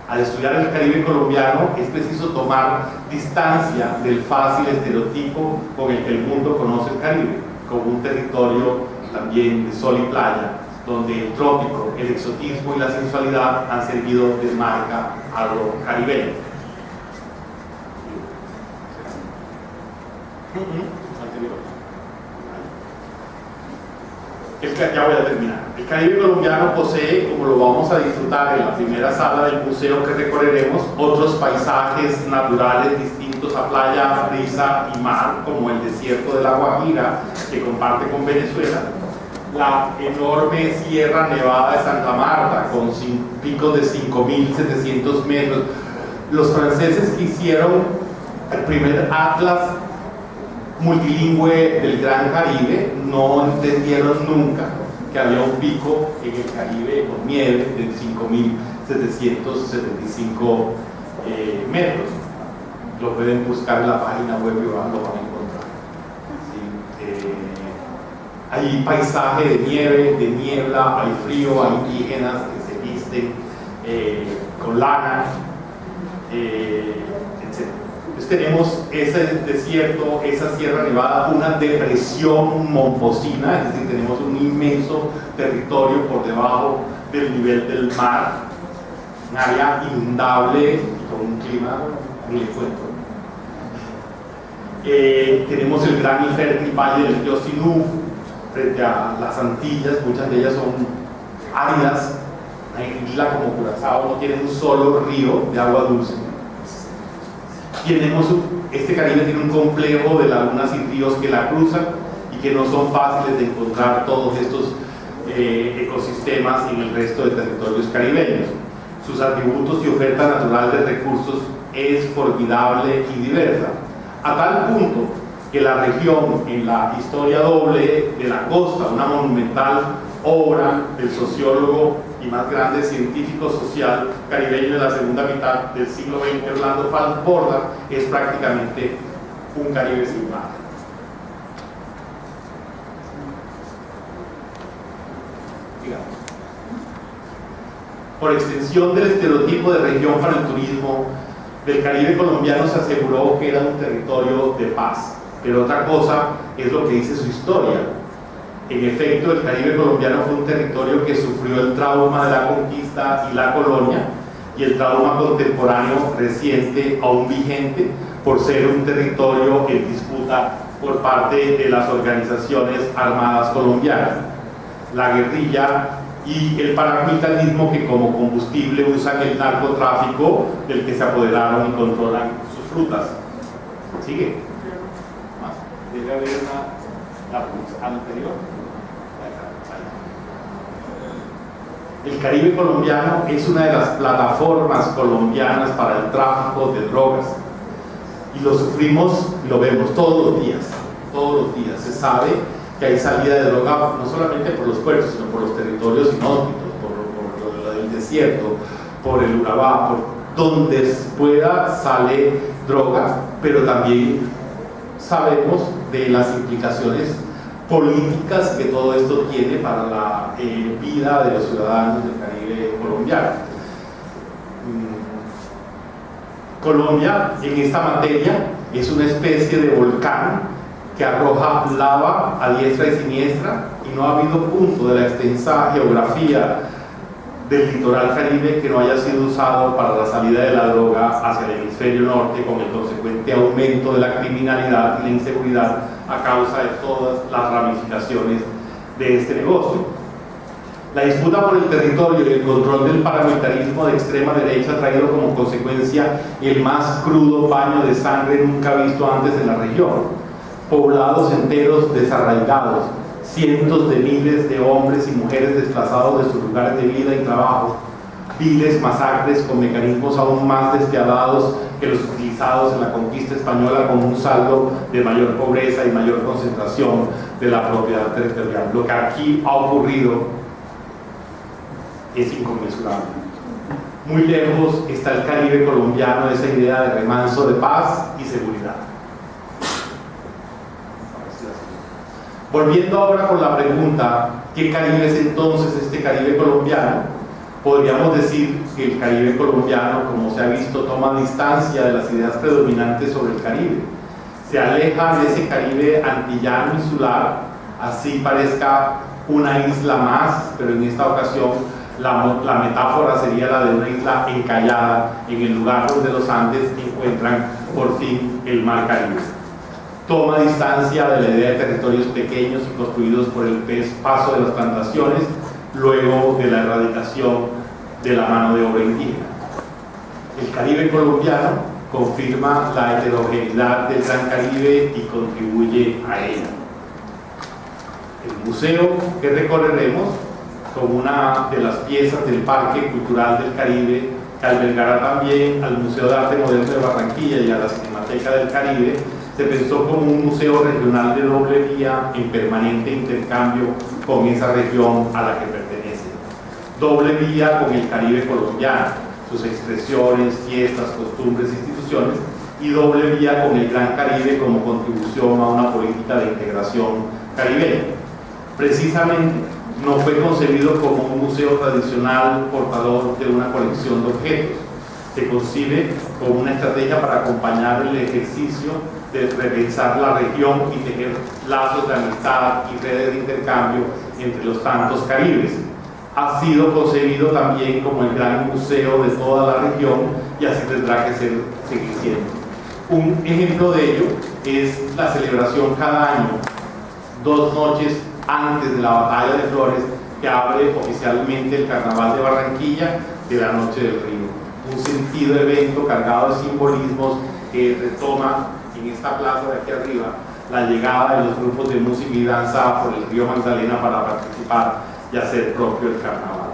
Al estudiar el Caribe colombiano es preciso tomar distancia del fácil estereotipo con el que el mundo conoce el Caribe, como un territorio también de sol y playa, donde el trópico, el exotismo y la sensualidad han servido de marca a lo caribeño. Ya voy a terminar. El Caribe colombiano posee, como lo vamos a disfrutar en la primera sala del museo que recorreremos, otros paisajes naturales distintos a playa, brisa y mar, como el desierto de la Guajira, que comparte con Venezuela, la enorme Sierra Nevada de Santa Marta, con picos de 5.700 metros. Los franceses que hicieron el primer atlas multilingüe del Gran Caribe no entendieron nunca que había un pico en el Caribe con nieve de 5.775 metros. Lo pueden buscar en la página web y lo van a encontrar. Sí, hay paisaje de nieve, de niebla, hay frío, hay indígenas que se visten con lana, etc. Entonces tenemos ese desierto, esa Sierra Nevada, una depresión momposina, es decir, tenemos un inmenso territorio por debajo del nivel del mar, un área inundable y con un clima muy fuerte. Tenemos el gran y fértil valle del río Sinú frente a las Antillas, muchas de ellas son áridas. Una isla como Curazao no tiene un solo río de agua dulce. Este Caribe tiene un complejo de lagunas y ríos que la cruzan y que no son fáciles de encontrar todos estos ecosistemas en el resto de territorios caribeños. sus atributos y oferta natural de recursos es formidable y diversa, a tal punto que la región en la historia doble de la costa, una monumental obra del sociólogo y más grande científico social caribeño de la segunda mitad del siglo XX, Orlando Fals Borda, es prácticamente un Caribe sin mar. Digamos. Por extensión del estereotipo de región para el turismo, del Caribe colombiano se aseguró que era un territorio de paz, pero otra cosa es lo que dice su historia. En efecto, el Caribe colombiano fue un territorio que sufrió el trauma de la conquista y la colonia, y el trauma contemporáneo reciente, aún vigente, por ser un territorio en disputa por parte de las organizaciones armadas colombianas, la guerrilla y el paramilitarismo, que como combustible usan el narcotráfico del que se apoderaron y controlan sus frutas. ¿Sigue? Más. Debe haber la anterior. El Caribe colombiano es una de las plataformas colombianas para el tráfico de drogas, y lo sufrimos y lo vemos todos los días. Se sabe que hay salida de droga no solamente por los puertos, sino por los territorios inhóspitos, por el desierto, por el Urabá, por donde pueda sale droga, pero también sabemos de las implicaciones políticas que todo esto tiene para la vida de los ciudadanos del Caribe colombiano. Colombia en esta materia es una especie de volcán que arroja lava a diestra y siniestra, y no ha habido punto de la extensa geografía del litoral caribe que no haya sido usado para la salida de la droga hacia el hemisferio norte, con el consecuente aumento de la criminalidad y la inseguridad a causa de todas las ramificaciones de este negocio. La disputa por el territorio y el control del paramilitarismo de extrema derecha ha traído como consecuencia el más crudo baño de sangre nunca visto antes en la región. Poblados enteros desarraigados, cientos de miles de hombres y mujeres desplazados de sus lugares de vida y trabajo, viles masacres con mecanismos aún más despiadados que los utilizados en la conquista española, con un saldo de mayor pobreza y mayor concentración de la propiedad territorial. Lo que aquí ha ocurrido es inconmensurable. Muy lejos está el Caribe colombiano de esa idea de remanso de paz y seguridad. Volviendo ahora con la pregunta, ¿qué Caribe es entonces este Caribe colombiano? Podríamos decir que el Caribe colombiano, como se ha visto, toma distancia de las ideas predominantes sobre el Caribe. Se aleja de ese Caribe antillano insular, así parezca una isla más, pero en esta ocasión la metáfora sería la de una isla encallada en el lugar donde los Andes encuentran por fin el mar Caribe. Toma distancia de la idea de territorios pequeños y construidos por el paso de las plantaciones luego de la erradicación de la mano de obra indígena. El Caribe colombiano confirma la heterogeneidad del Gran Caribe y contribuye a ella. El museo que recorreremos, como una de las piezas del Parque Cultural del Caribe, que albergará también al Museo de Arte Moderno de Barranquilla y a la Cinemateca del Caribe, se pensó como un museo regional de doble vía en permanente intercambio con esa región a la que pertenece. Doble vía con el Caribe colombiano, sus expresiones, fiestas, costumbres, instituciones, y doble vía con el Gran Caribe como contribución a una política de integración caribeña. Precisamente, no fue concebido como un museo tradicional portador de una colección de objetos. Se concibe como una estrategia para acompañar el ejercicio de repensar la región y tejer lazos de amistad y redes de intercambio entre los tantos Caribes. Ha sido concebido también como el gran museo de toda la región, y así tendrá que seguir siendo. Un ejemplo de ello es la celebración cada año, 2 noches antes de la Batalla de Flores, que abre oficialmente el Carnaval de Barranquilla, de la Noche del Río. Un sentido evento cargado de simbolismos que retoma en esta plaza de aquí arriba la llegada de los grupos de música y danza por el río Magdalena para participar y hacer propio el carnaval.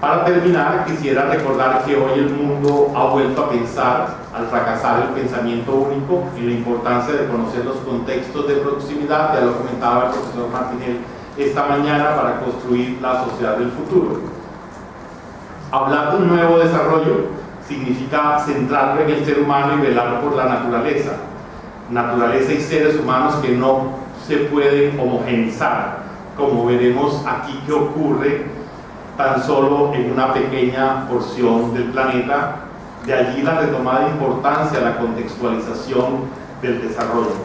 Para terminar, quisiera recordar que hoy el mundo ha vuelto a pensar, al fracasar el pensamiento único, en la importancia de conocer los contextos de proximidad, ya lo comentaba el profesor Martinel esta mañana, para construir la sociedad del futuro. Hablar de un nuevo desarrollo significa centrarlo en el ser humano y velar por la naturaleza y seres humanos que no se pueden homogeneizar, como veremos aquí que ocurre tan solo en una pequeña porción del planeta. De allí la retomada importancia, la contextualización del desarrollo.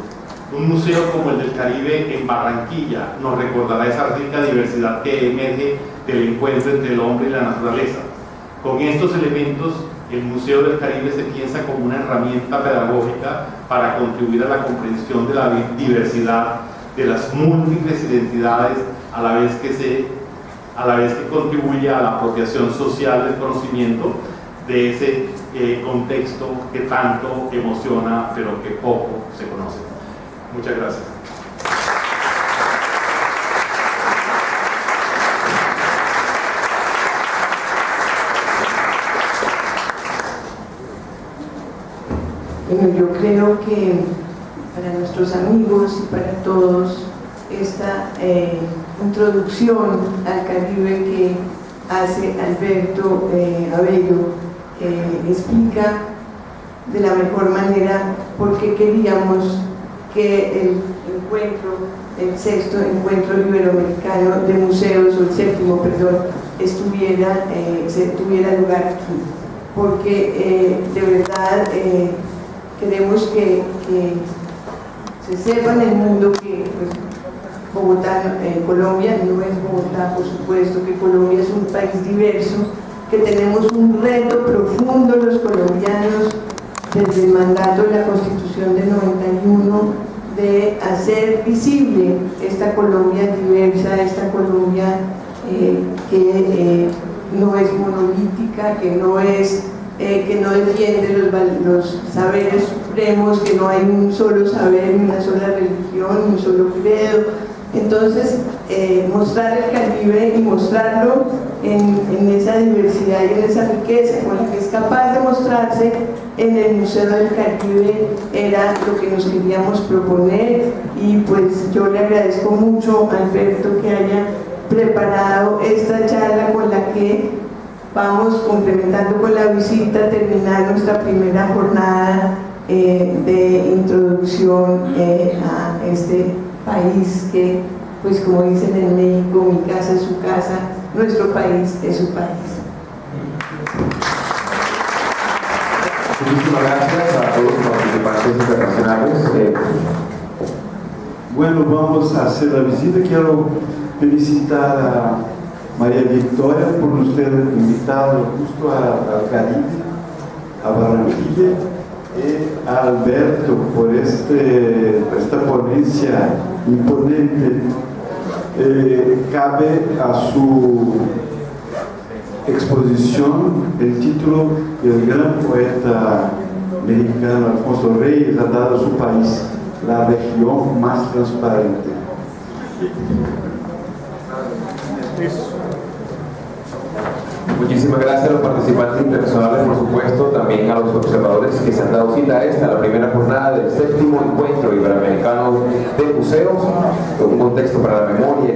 Un museo como el del Caribe en Barranquilla nos recordará esa rica diversidad que emerge del encuentro entre el hombre y la naturaleza. Con estos elementos, el Museo del Caribe se piensa como una herramienta pedagógica para contribuir a la comprensión de la diversidad, de las múltiples identidades, a la vez que contribuye a la apropiación social del conocimiento de ese contexto que tanto emociona, pero que poco se conoce. Muchas gracias. Bueno, yo creo que para nuestros amigos y para todos esta introducción al Caribe que hace Alberto Abello explica de la mejor manera por qué queríamos que el sexto encuentro iberoamericano de museos, o el séptimo, perdón, tuviera lugar aquí, porque de verdad queremos que se sepa en el mundo que pues, Bogotá, Colombia no es Bogotá, por supuesto, que Colombia es un país diverso, que tenemos un reto profundo los colombianos desde el mandato de la Constitución del 91 de hacer visible esta Colombia diversa, esta Colombia que no es monolítica, que no defiende los saberes supremos, que no hay un solo saber, una sola religión, un solo credo. Entonces, mostrar el Caribe y mostrarlo en esa diversidad y en esa riqueza con la que es capaz de mostrarse en el Museo del Caribe era lo que nos queríamos proponer, y pues yo le agradezco mucho a Alberto que haya preparado esta charla con la que vamos complementando con la visita, terminar nuestra primera jornada de introducción a este país que, pues como dicen en México, mi casa es su casa, nuestro país es su país. Muchísimas gracias a todos los participantes internacionales. Bueno, vamos a hacer la visita. Quiero felicitar a María Victoria por nos ter invitado justo al Caribe, a Barranquilla, y a Alberto por esta ponencia imponente. Cabe a su exposición el título del gran poeta mexicano Alfonso Reyes ha dado a su país: la región más transparente. Muchísimas gracias a los participantes internacionales, por supuesto, también a los observadores que se han dado cita a la primera jornada del séptimo encuentro iberoamericano de museos, un contexto para la memoria.